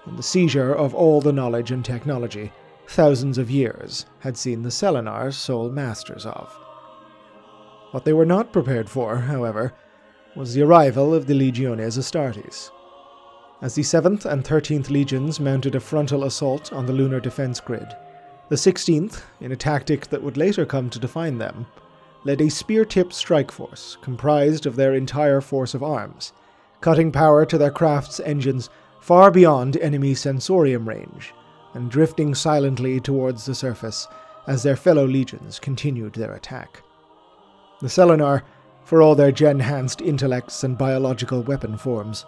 and the seizure of all the knowledge and technology thousands of years had seen the Selenar sole masters of. What they were not prepared for, however, was the arrival of the Legiones Astartes. As the 7th and 13th Legions mounted a frontal assault on the lunar defense grid, the 16th, in a tactic that would later come to define them, led a spear-tipped strike force comprised of their entire force of arms, cutting power to their craft's engines far beyond enemy sensorium range, and drifting silently towards the surface as their fellow legions continued their attack. The Selenar, for all their gen-enhanced intellects and biological weapon forms,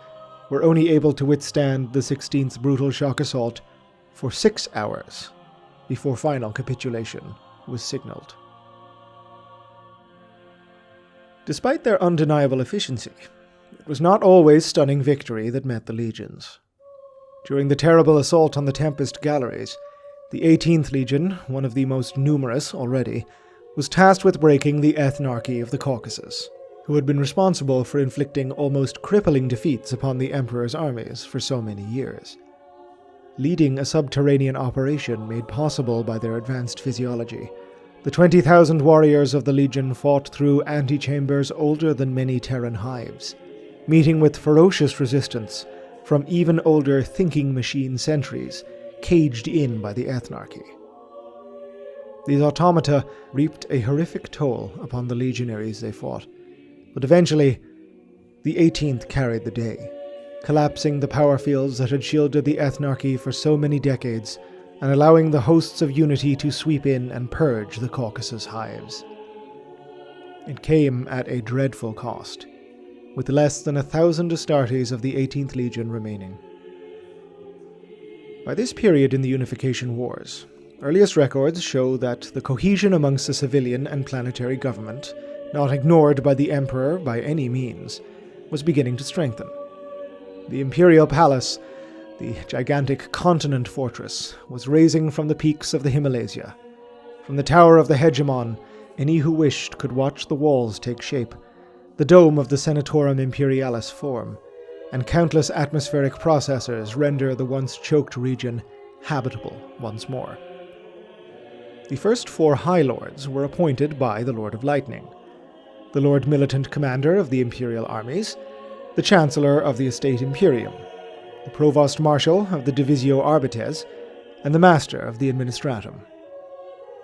were only able to withstand the 16th's brutal shock assault for 6 hours, before final capitulation was signaled. Despite their undeniable efficiency, it was not always stunning victory that met the legions. During the terrible assault on the Tempest Galleries, the 18th Legion, one of the most numerous already, was tasked with breaking the ethnarchy of the Caucasus, who had been responsible for inflicting almost crippling defeats upon the Emperor's armies for so many years. Leading a subterranean operation made possible by their advanced physiology, the 20,000 warriors of the Legion fought through antechambers older than many Terran hives, meeting with ferocious resistance from even older thinking machine sentries caged in by the ethnarchy. These automata reaped a horrific toll upon the legionaries they fought, but eventually the 18th carried the day, collapsing the power fields that had shielded the ethnarchy for so many decades and allowing the hosts of Unity to sweep in and purge the Caucasus hives. It came at a dreadful cost, with less than 1,000 Astartes of the 18th Legion remaining. By this period in the Unification Wars, earliest records show that the cohesion amongst the civilian and planetary government, not ignored by the Emperor by any means, was beginning to strengthen. The Imperial Palace, the gigantic continent fortress, was raising from the peaks of the Himalaya. From the tower of the Hegemon, any who wished could watch the walls take shape, the dome of the Senatorum Imperialis form, and countless atmospheric processors render the once choked region habitable once more. The first 4 High Lords were appointed by the Lord of Lightning: the Lord Militant Commander of the Imperial Armies, the Chancellor of the Estate Imperium, the Provost Marshal of the Divisio Arbites, and the Master of the Administratum.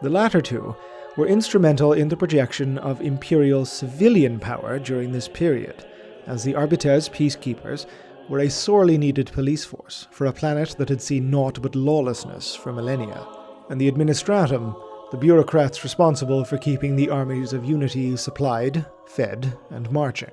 The latter two were instrumental in the projection of imperial civilian power during this period, as the Arbites peacekeepers were a sorely needed police force for a planet that had seen naught but lawlessness for millennia, and the Administratum, the bureaucrats responsible for keeping the armies of Unity supplied, fed, and marching.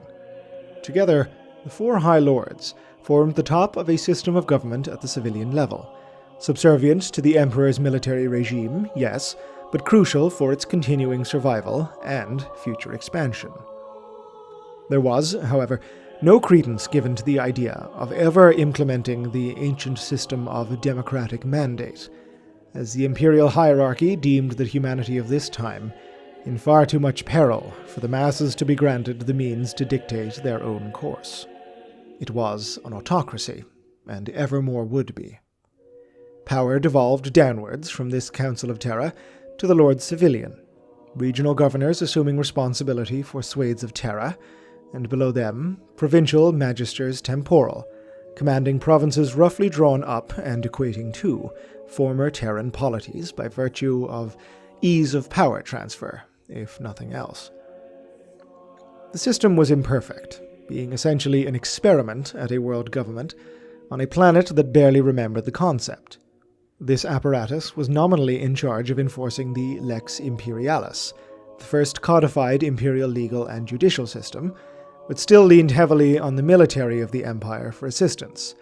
Together, the 4 High Lords formed the top of a system of government at the civilian level, subservient to the Emperor's military regime, yes, but crucial for its continuing survival and future expansion. There was, however, no credence given to the idea of ever implementing the ancient system of democratic mandate, as the imperial hierarchy deemed the humanity of this time in far too much peril for the masses to be granted the means to dictate their own course. It was an autocracy, and evermore would be. Power devolved downwards from this Council of Terra to the Lord Civilian, regional governors assuming responsibility for swathes of Terra, and below them, provincial magisters temporal, commanding provinces roughly drawn up and equating to former Terran polities by virtue of ease of power transfer, if nothing else. The system was imperfect, being essentially an experiment at a world government on a planet that barely remembered the concept. This apparatus was nominally in charge of enforcing the Lex Imperialis, the first codified imperial legal and judicial system, but still leaned heavily on the military of the Empire for assistance,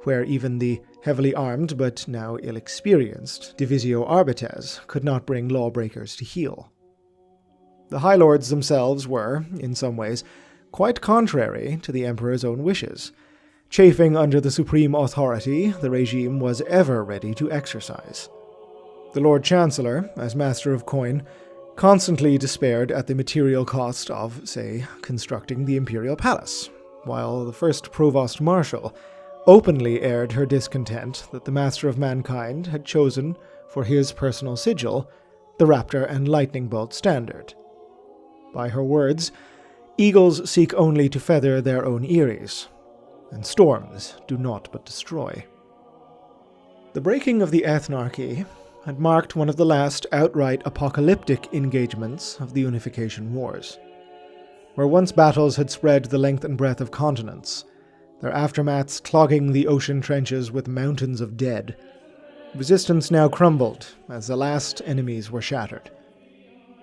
where even the heavily armed but now ill-experienced Divisio Arbites could not bring lawbreakers to heel. The High Lords themselves were, in some ways, quite contrary to the Emperor's own wishes, chafing under the supreme authority the regime was ever ready to exercise. The Lord Chancellor, as Master of Coin, constantly despaired at the material cost of, say, constructing the Imperial Palace, while the first Provost Marshal openly aired her discontent that the Master of Mankind had chosen for his personal sigil the Raptor and Lightning Bolt standard. By her words, eagles seek only to feather their own eyries, and storms do naught but destroy. The breaking of the Ethnarchy had marked one of the last outright apocalyptic engagements of the Unification Wars. Where once battles had spread the length and breadth of continents, their aftermaths clogging the ocean trenches with mountains of dead, resistance now crumbled as the last enemies were shattered.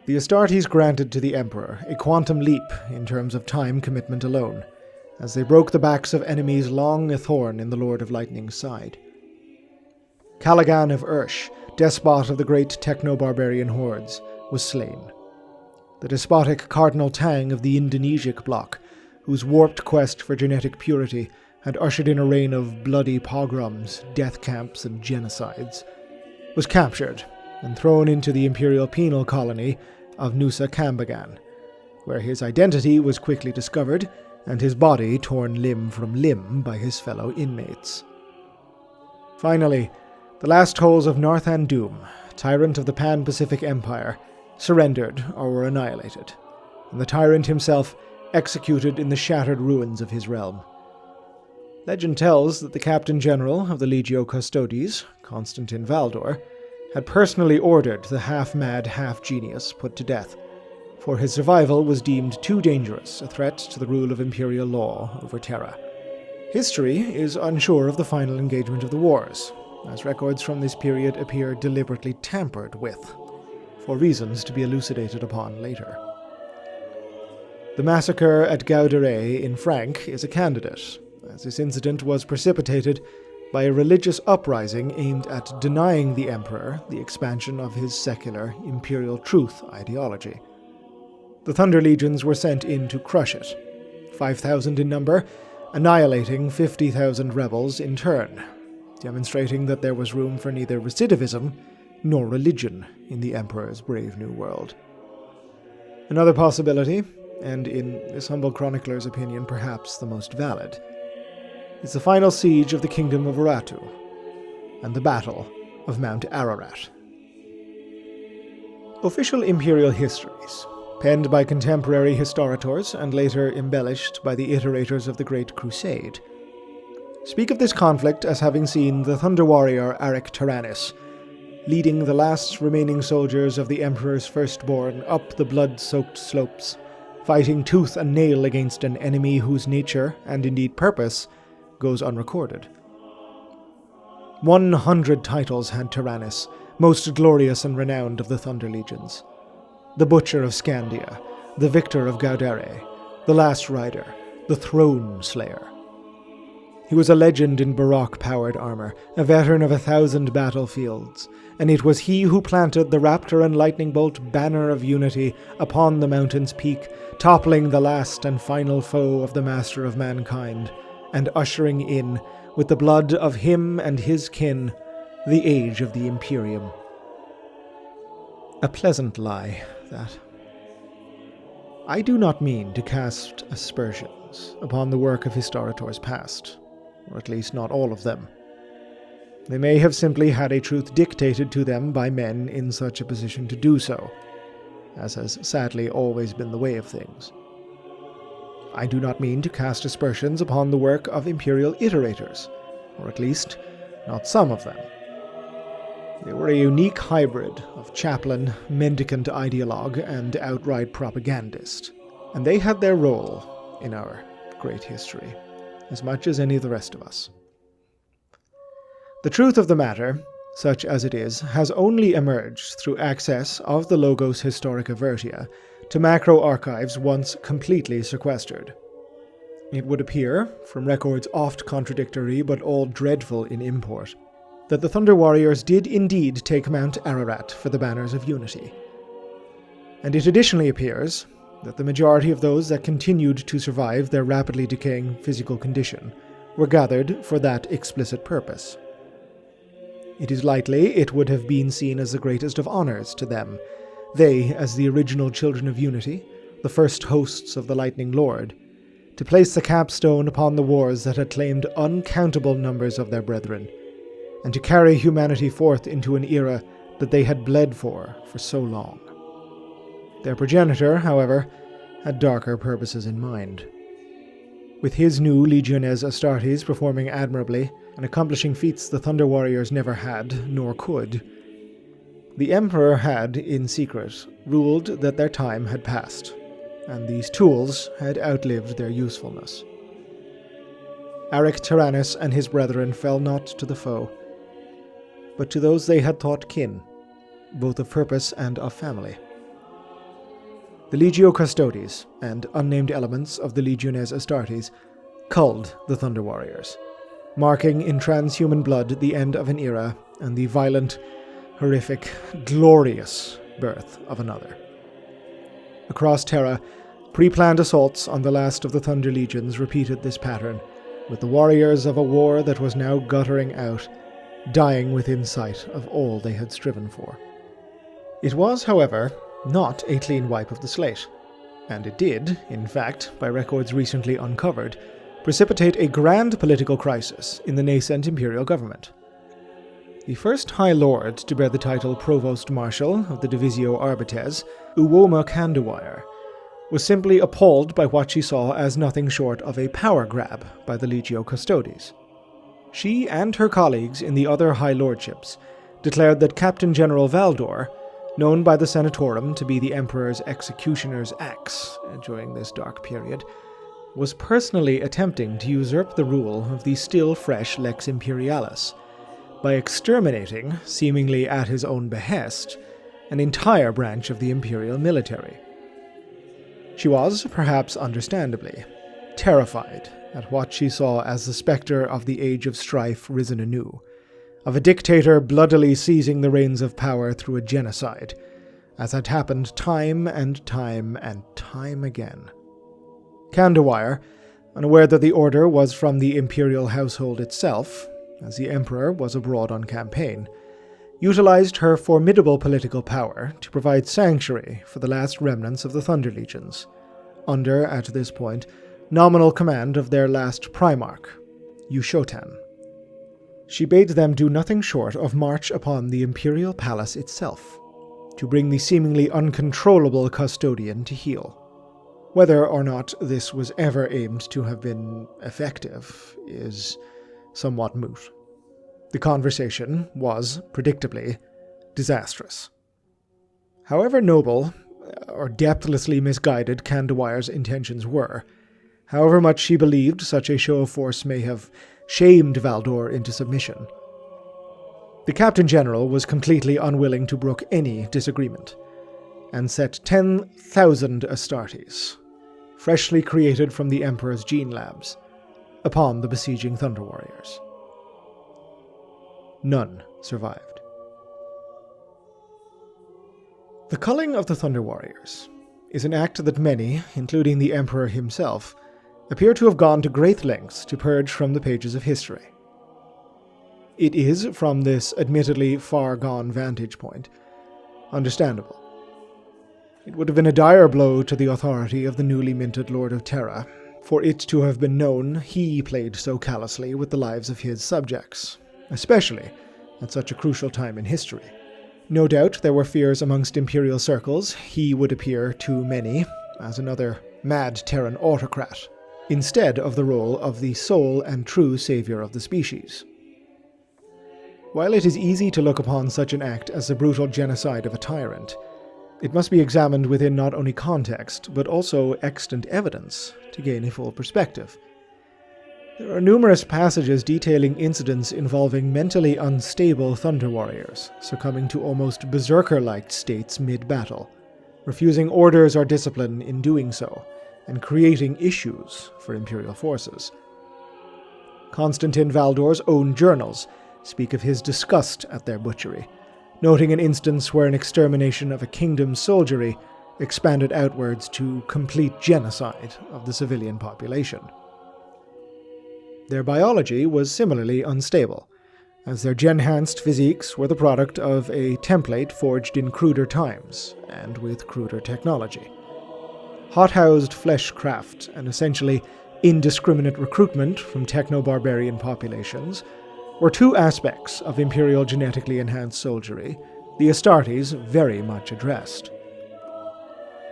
The Astartes granted to the Emperor a quantum leap in terms of time commitment alone, as they broke the backs of enemies long a thorn in the Lord of Lightning's side. Caligan of Ursh, despot of the great techno-barbarian hordes, was slain. The despotic Cardinal Tang of the Indonesiac bloc, whose warped quest for genetic purity had ushered in a reign of bloody pogroms, death camps, and genocides, was captured and thrown into the imperial penal colony of Nusa Kambangan, where his identity was quickly discovered and his body torn limb from limb by his fellow inmates. Finally, the last holes of Narthan Doom, tyrant of the Pan-Pacific Empire, surrendered or were annihilated, and the tyrant himself executed in the shattered ruins of his realm. Legend tells that the Captain General of the Legio Custodes, Constantin Valdor, had personally ordered the half-mad, half-genius put to death, for his survival was deemed too dangerous a threat to the rule of imperial law over Terra. History is unsure of the final engagement of the wars, as records from this period appear deliberately tampered with, for reasons to be elucidated upon later. The massacre at Gauderet in Frank is a candidate, as this incident was precipitated by a religious uprising aimed at denying the Emperor the expansion of his secular imperial truth ideology. The Thunder Legions were sent in to crush it, 5,000 in number, annihilating 50,000 rebels in turn, demonstrating that there was room for neither recidivism nor religion in the Emperor's brave new world. Another possibility, and in this humble chronicler's opinion perhaps the most valid, is the final siege of the Kingdom of Uratu and the Battle of Mount Ararat. Official imperial histories, penned by contemporary historiators and later embellished by the iterators of the Great Crusade, speak of this conflict as having seen the Thunder Warrior Aric Tyrannus leading the last remaining soldiers of the Emperor's firstborn up the blood-soaked slopes, fighting tooth and nail against an enemy whose nature, and indeed purpose, goes unrecorded. 100 titles had Tyrannus, most glorious and renowned of the Thunder Legions. The Butcher of Scandia, the Victor of Gaudere, the Last Rider, the Throne Slayer. He was a legend in Baroque-powered armor, a veteran of 1,000 battlefields, and it was he who planted the Raptor and Lightning Bolt banner of unity upon the mountain's peak, toppling the last and final foe of the Master of Mankind, and ushering in, with the blood of him and his kin, the age of the Imperium. A pleasant lie, that. I do not mean to cast aspersions upon the work of historiators past, or at least not all of them. They may have simply had a truth dictated to them by men in such a position to do so, as has sadly always been the way of things. I do not mean to cast aspersions upon the work of Imperial iterators, or at least not some of them. They were a unique hybrid of chaplain, mendicant ideologue, and outright propagandist, and they had their role in our great history, as much as any of the rest of us. The truth of the matter, such as it is, has only emerged through access of the Logos Historica Vertia to macro archives once completely sequestered. It would appear, from records oft contradictory but all dreadful in import, that the Thunder Warriors did indeed take Mount Ararat for the Banners of Unity. And it additionally appears that the majority of those that continued to survive their rapidly decaying physical condition were gathered for that explicit purpose. It is likely it would have been seen as the greatest of honors to them, they as the original children of Unity, the first hosts of the Lightning Lord, to place the capstone upon the wars that had claimed uncountable numbers of their brethren, and to carry humanity forth into an era that they had bled for so long. Their progenitor, however, had darker purposes in mind. With his new Legiones Astartes performing admirably and accomplishing feats the Thunder Warriors never had, nor could, the Emperor had, in secret, ruled that their time had passed, and these tools had outlived their usefulness. Aric Tyrannus and his brethren fell not to the foe, but to those they had thought kin, both of purpose and of family. The Legio Custodes and unnamed elements of the Legiones Astartes culled the Thunder Warriors, marking in transhuman blood the end of an era and the violent, horrific, glorious birth of another. Across Terra, pre-planned assaults on the last of the Thunder Legions repeated this pattern, with the warriors of a war that was now guttering out, dying within sight of all they had striven for. It was, however, not a clean wipe of the slate, and it did, in fact, by records recently uncovered, precipitate a grand political crisis in the nascent imperial government. The first High Lord to bear the title Provost Marshal of the Divisio Arbites, Uwoma Kandawire, was simply appalled by what she saw as nothing short of a power grab by the Legio Custodes. She and her colleagues in the other High Lordships declared that Captain General Valdor, known by the Senatorum to be the Emperor's executioner's axe during this dark period, was personally attempting to usurp the rule of the still fresh Lex Imperialis by exterminating, seemingly at his own behest, an entire branch of the imperial military. She was, perhaps understandably, terrified at what she saw as the spectre of the age of strife risen anew, of a dictator bloodily seizing the reins of power through a genocide, as had happened time and time and time again. Kandawire, unaware that the order was from the imperial household itself, as the Emperor was abroad on campaign, utilized her formidable political power to provide sanctuary for the last remnants of the Thunder Legions, under, at this point, nominal command of their last Primarch, Ushotan. She bade them do nothing short of march upon the imperial palace itself, to bring the seemingly uncontrollable custodian to heel. Whether or not this was ever aimed to have been effective is somewhat moot. The conversation was, predictably, disastrous. However noble, or depthlessly misguided Kandawire's intentions were, however much she believed such a show of force may have shamed Valdor into submission, the Captain General was completely unwilling to brook any disagreement, and set 10,000 Astartes, freshly created from the Emperor's gene labs, upon the besieging Thunder Warriors. None survived. The culling of the Thunder Warriors is an act that many, including the Emperor himself, appear to have gone to great lengths to purge from the pages of history. It is, from this admittedly far-gone vantage point, understandable. It would have been a dire blow to the authority of the newly minted Lord of Terra, for it to have been known he played so callously with the lives of his subjects, especially at such a crucial time in history. No doubt there were fears amongst imperial circles he would appear to many as another mad Terran autocrat, instead of the role of the sole and true savior of the species. While it is easy to look upon such an act as the brutal genocide of a tyrant, it must be examined within not only context, but also extant evidence to gain a full perspective. There are numerous passages detailing incidents involving mentally unstable Thunder Warriors, succumbing to almost berserker-like states mid-battle, refusing orders or discipline in doing so, and creating issues for Imperial forces. Constantin Valdor's own journals speak of his disgust at their butchery, noting an instance where an extermination of a kingdom's soldiery expanded outwards to complete genocide of the civilian population. Their biology was similarly unstable, as their gen-enhanced physiques were the product of a template forged in cruder times and with cruder technology. Hot-housed fleshcraft and essentially indiscriminate recruitment from techno-barbarian populations were two aspects of Imperial genetically enhanced soldiery the Astartes very much addressed.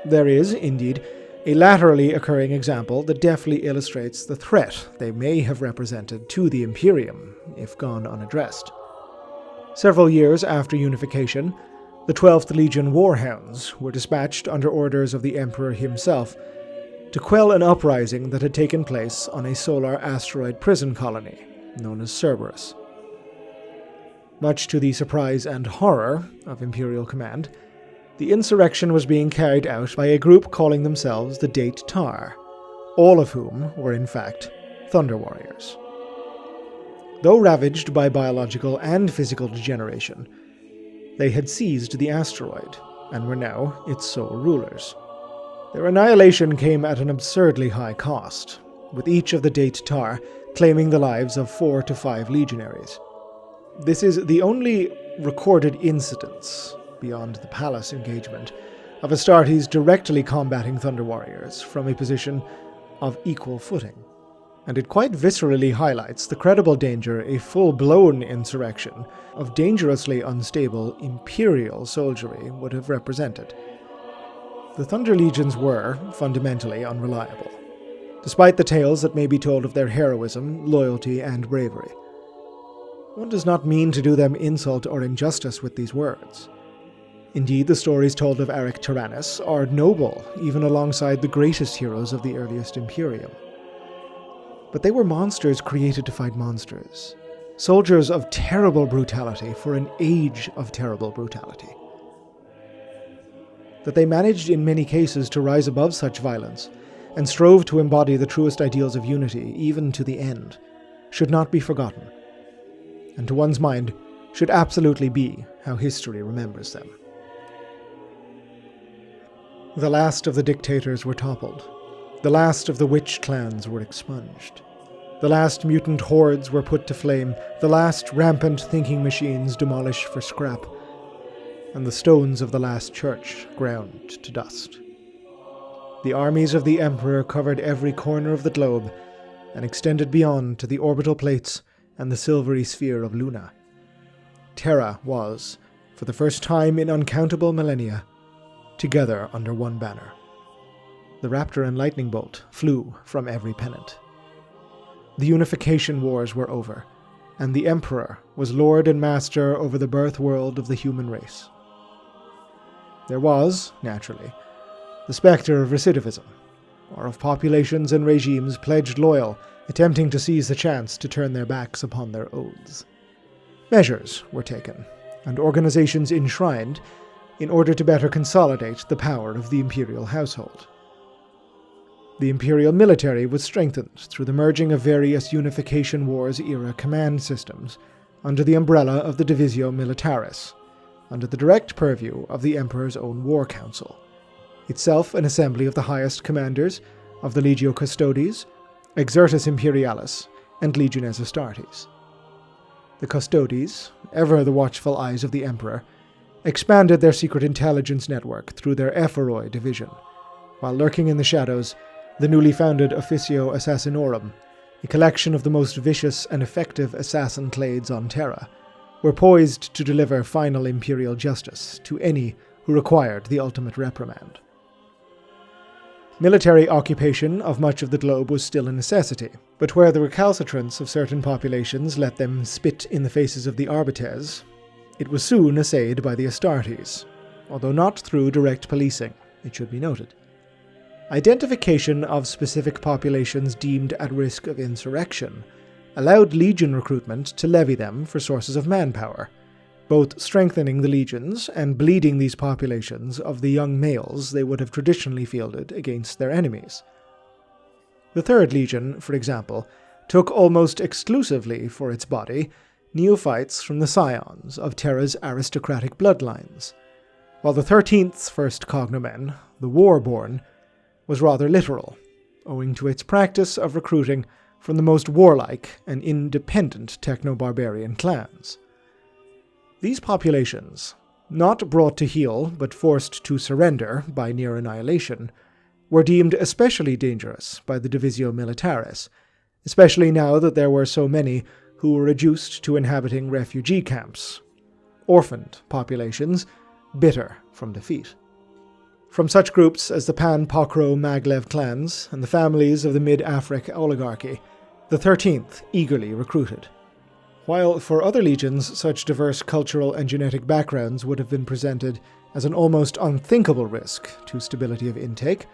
There is, indeed, a laterally occurring example that deftly illustrates the threat they may have represented to the Imperium, if gone unaddressed. Several years after Unification, the 12th Legion Warhounds were dispatched under orders of the Emperor himself to quell an uprising that had taken place on a solar asteroid prison colony known as Cerberus. Much to the surprise and horror of Imperial Command, the insurrection was being carried out by a group calling themselves the Date Tar, all of whom were in fact Thunder Warriors. Though ravaged by biological and physical degeneration, they had seized the asteroid and were now its sole rulers. Their annihilation came at an absurdly high cost, with each of the Date Tar claiming the lives of 4 to 5 legionaries. This is the only recorded incidence, beyond the palace engagement, of Astartes directly combating Thunder Warriors from a position of equal footing, and it quite viscerally highlights the credible danger a full-blown insurrection of dangerously unstable Imperial soldiery would have represented. The Thunder Legions were, fundamentally, unreliable, despite the tales that may be told of their heroism, loyalty, and bravery. One does not mean to do them insult or injustice with these words. Indeed, the stories told of Aric Tyrannus are noble, even alongside the greatest heroes of the earliest Imperium. But they were monsters created to fight monsters, soldiers of terrible brutality for an age of terrible brutality. That they managed in many cases to rise above such violence, and strove to embody the truest ideals of unity, even to the end, should not be forgotten, and to one's mind should absolutely be how history remembers them. The last of the dictators were toppled. The last of the witch clans were expunged. The last mutant hordes were put to flame, the last rampant thinking machines demolished for scrap, and the stones of the last church ground to dust. The armies of the Emperor covered every corner of the globe, and extended beyond to the orbital plates and the silvery sphere of Luna. Terra was, for the first time in uncountable millennia, together under one banner. The Raptor and Lightning Bolt flew from every pennant. The Unification Wars were over, and the Emperor was lord and master over the birth world of the human race. There was, naturally, the specter of recidivism, or of populations and regimes pledged loyal, attempting to seize the chance to turn their backs upon their oaths. Measures were taken, and organizations enshrined, in order to better consolidate the power of the imperial household. The imperial military was strengthened through the merging of various Unification Wars-era command systems under the umbrella of the Divisio Militaris, under the direct purview of the Emperor's own War Council, itself an assembly of the highest commanders of the Legio Custodes, Exertus Imperialis, and Legiones Astartes. The Custodes, ever the watchful eyes of the Emperor, expanded their secret intelligence network through their Epheroi division, while lurking in the shadows, the newly founded Officio Assassinorum, a collection of the most vicious and effective assassin clades on Terra, were poised to deliver final imperial justice to any who required the ultimate reprimand. Military occupation of much of the globe was still a necessity, but where the recalcitrance of certain populations let them spit in the faces of the Arbites, it was soon essayed by the Astartes, although not through direct policing, it should be noted. Identification of specific populations deemed at risk of insurrection allowed legion recruitment to levy them for sources of manpower, both strengthening the legions and bleeding these populations of the young males they would have traditionally fielded against their enemies. The Third Legion, for example, took almost exclusively for its body neophytes from the scions of Terra's aristocratic bloodlines, while the 13th's first cognomen, the Warborn, was rather literal, owing to its practice of recruiting from the most warlike and independent techno-barbarian clans. These populations, not brought to heel but forced to surrender by near annihilation, were deemed especially dangerous by the Divisio Militaris, especially now that there were so many who were reduced to inhabiting refugee camps, orphaned populations, bitter from defeat. From such groups as the Pan-Pokro-Maglev clans and the families of the Mid-Afric oligarchy, the 13th eagerly recruited. While for other legions such diverse cultural and genetic backgrounds would have been presented as an almost unthinkable risk to stability of intake,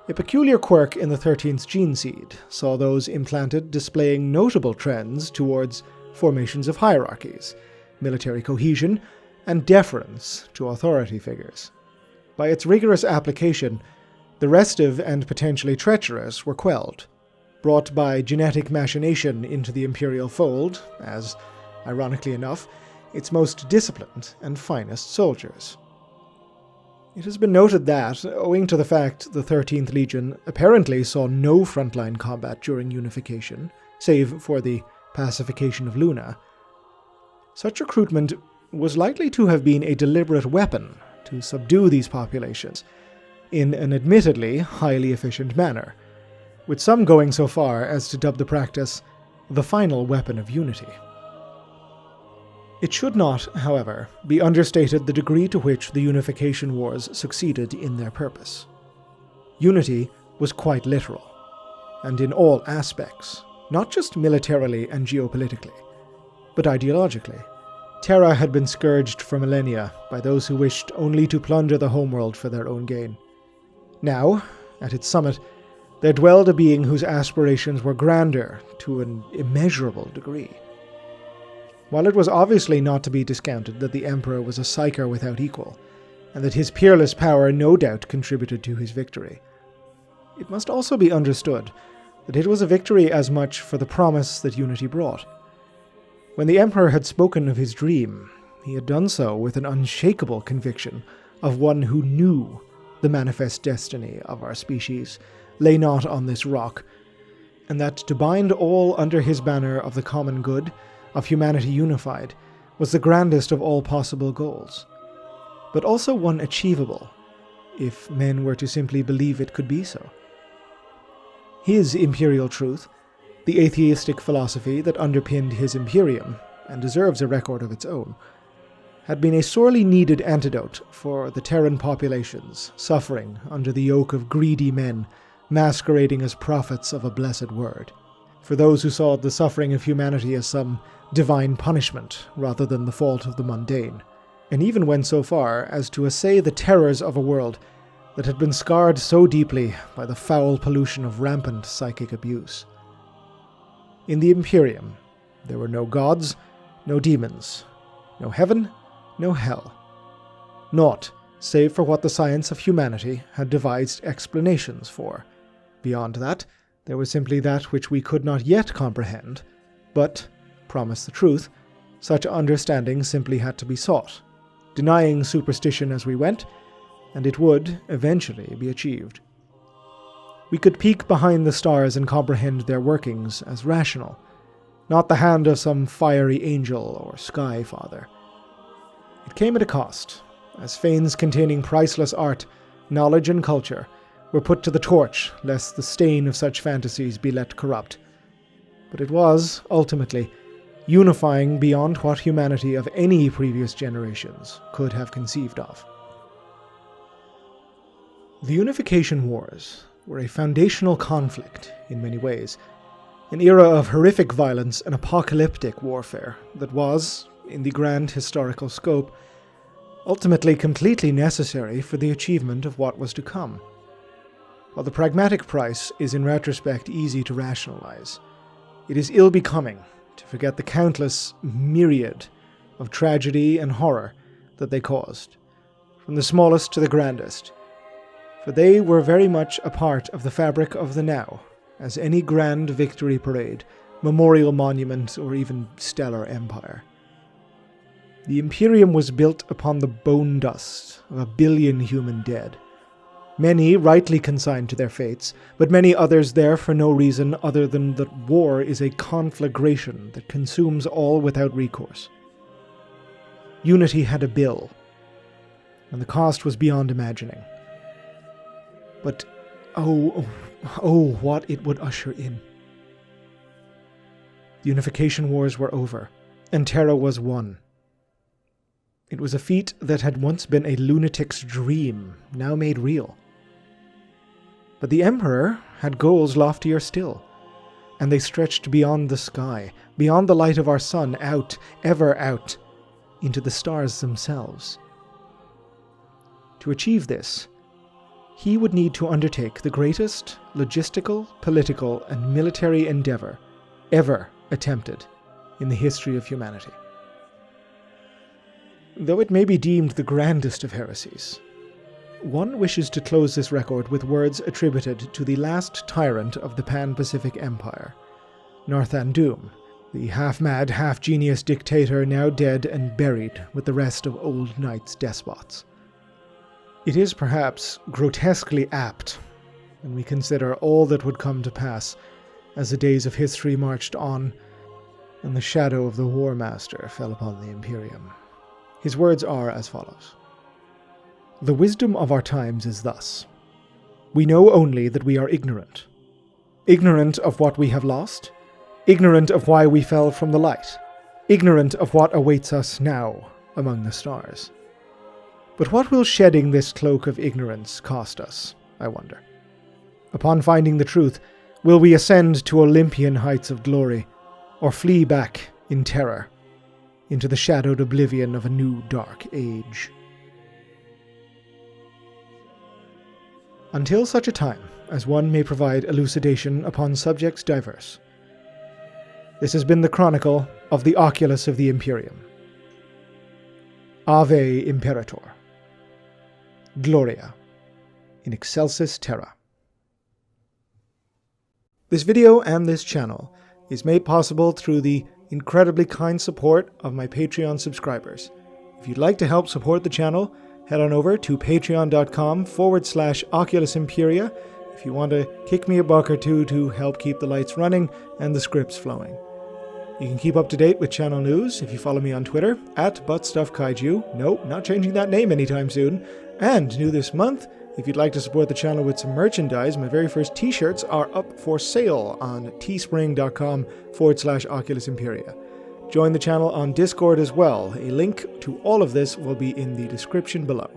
a peculiar quirk in the 13th gene seed saw those implanted displaying notable trends towards formations of hierarchies, military cohesion, and deference to authority figures. By its rigorous application, the restive and potentially treacherous were quelled, brought by genetic machination into the imperial fold as, ironically enough, its most disciplined and finest soldiers. It has been noted that, owing to the fact the 13th Legion apparently saw no frontline combat during Unification, save for the pacification of Luna, such recruitment was likely to have been a deliberate weapon to subdue these populations in an admittedly highly efficient manner, with some going so far as to dub the practice the final weapon of unity. It should not, however, be understated the degree to which the Unification Wars succeeded in their purpose. Unity was quite literal, and in all aspects, not just militarily and geopolitically, but ideologically. Terra had been scourged for millennia by those who wished only to plunder the homeworld for their own gain. Now, at its summit, there dwelled a being whose aspirations were grander to an immeasurable degree. While it was obviously not to be discounted that the Emperor was a psyker without equal, and that his peerless power no doubt contributed to his victory, it must also be understood that it was a victory as much for the promise that unity brought. When the Emperor had spoken of his dream, he had done so with an unshakable conviction of one who knew the manifest destiny of our species lay not on this rock, and that to bind all under his banner of the common good, of humanity unified, was the grandest of all possible goals, but also one achievable, if men were to simply believe it could be so. His imperial truth, the atheistic philosophy that underpinned his imperium, and deserves a record of its own, had been a sorely needed antidote for the Terran populations suffering under the yoke of greedy men masquerading as prophets of a blessed word, for those who saw the suffering of humanity as some divine punishment rather than the fault of the mundane, and even went so far as to essay the terrors of a world that had been scarred so deeply by the foul pollution of rampant psychic abuse. In the Imperium, there were no gods, no demons, no heaven, no hell. Naught, save for what the science of humanity had devised explanations for. Beyond that, there was simply that which we could not yet comprehend, but, promise the truth, such understanding simply had to be sought, denying superstition as we went, and it would eventually be achieved. We could peek behind the stars and comprehend their workings as rational, not the hand of some fiery angel or sky father. It came at a cost, as fanes containing priceless art, knowledge, and culture were put to the torch lest the stain of such fantasies be let corrupt. But it was, ultimately, unifying beyond what humanity of any previous generations could have conceived of. The Unification Wars were a foundational conflict in many ways, an era of horrific violence and apocalyptic warfare that was, in the grand historical scope, ultimately completely necessary for the achievement of what was to come. While the pragmatic price is in retrospect easy to rationalize, it is ill-becoming to forget the countless myriad of tragedy and horror that they caused, from the smallest to the grandest, for they were very much a part of the fabric of the now, as any grand victory parade, memorial monument, or even stellar empire. The Imperium was built upon the bone dust of 1 billion human dead. Many rightly consigned to their fates, but many others there for no reason other than that war is a conflagration that consumes all without recourse. Unity had a bill, and the cost was beyond imagining. But, oh, what it would usher in. The Unification Wars were over, and Terra was won. It was a feat that had once been a lunatic's dream, now made real. But the Emperor had goals loftier still, and they stretched beyond the sky, beyond the light of our sun, out, ever out, into the stars themselves. To achieve this, he would need to undertake the greatest logistical, political, and military endeavor ever attempted in the history of humanity. Though it may be deemed the grandest of heresies, one wishes to close this record with words attributed to the last tyrant of the Pan-Pacific Empire, Narthan Doom, the half-mad, half-genius dictator now dead and buried with the rest of old Knight's despots. It is perhaps grotesquely apt when we consider all that would come to pass as the days of history marched on and the shadow of the War Master fell upon the Imperium. His words are as follows. The wisdom of our times is thus. We know only that we are ignorant. Ignorant of what we have lost, ignorant of why we fell from the light, ignorant of what awaits us now among the stars. But what will shedding this cloak of ignorance cost us, I wonder? Upon finding the truth, will we ascend to Olympian heights of glory, or flee back in terror into the shadowed oblivion of a new dark age? Until such a time as one may provide elucidation upon subjects diverse. This has been the Chronicle of the Oculus of the Imperium. Ave Imperator. Gloria in excelsis terra. This video and this channel is made possible through the incredibly kind support of my Patreon subscribers. If you'd like to help support the channel, head on over to patreon.com/Oculus Imperia if you want to kick me a buck or two to help keep the lights running and the scripts flowing. You can keep up to date with channel news if you follow me on Twitter @ButtStuffKaiju. No, not changing that name anytime soon. And new this month, if you'd like to support the channel with some merchandise, my very first t-shirts are up for sale on teespring.com/Oculus Imperia. Join the channel on Discord as well. A link to all of this will be in the description below.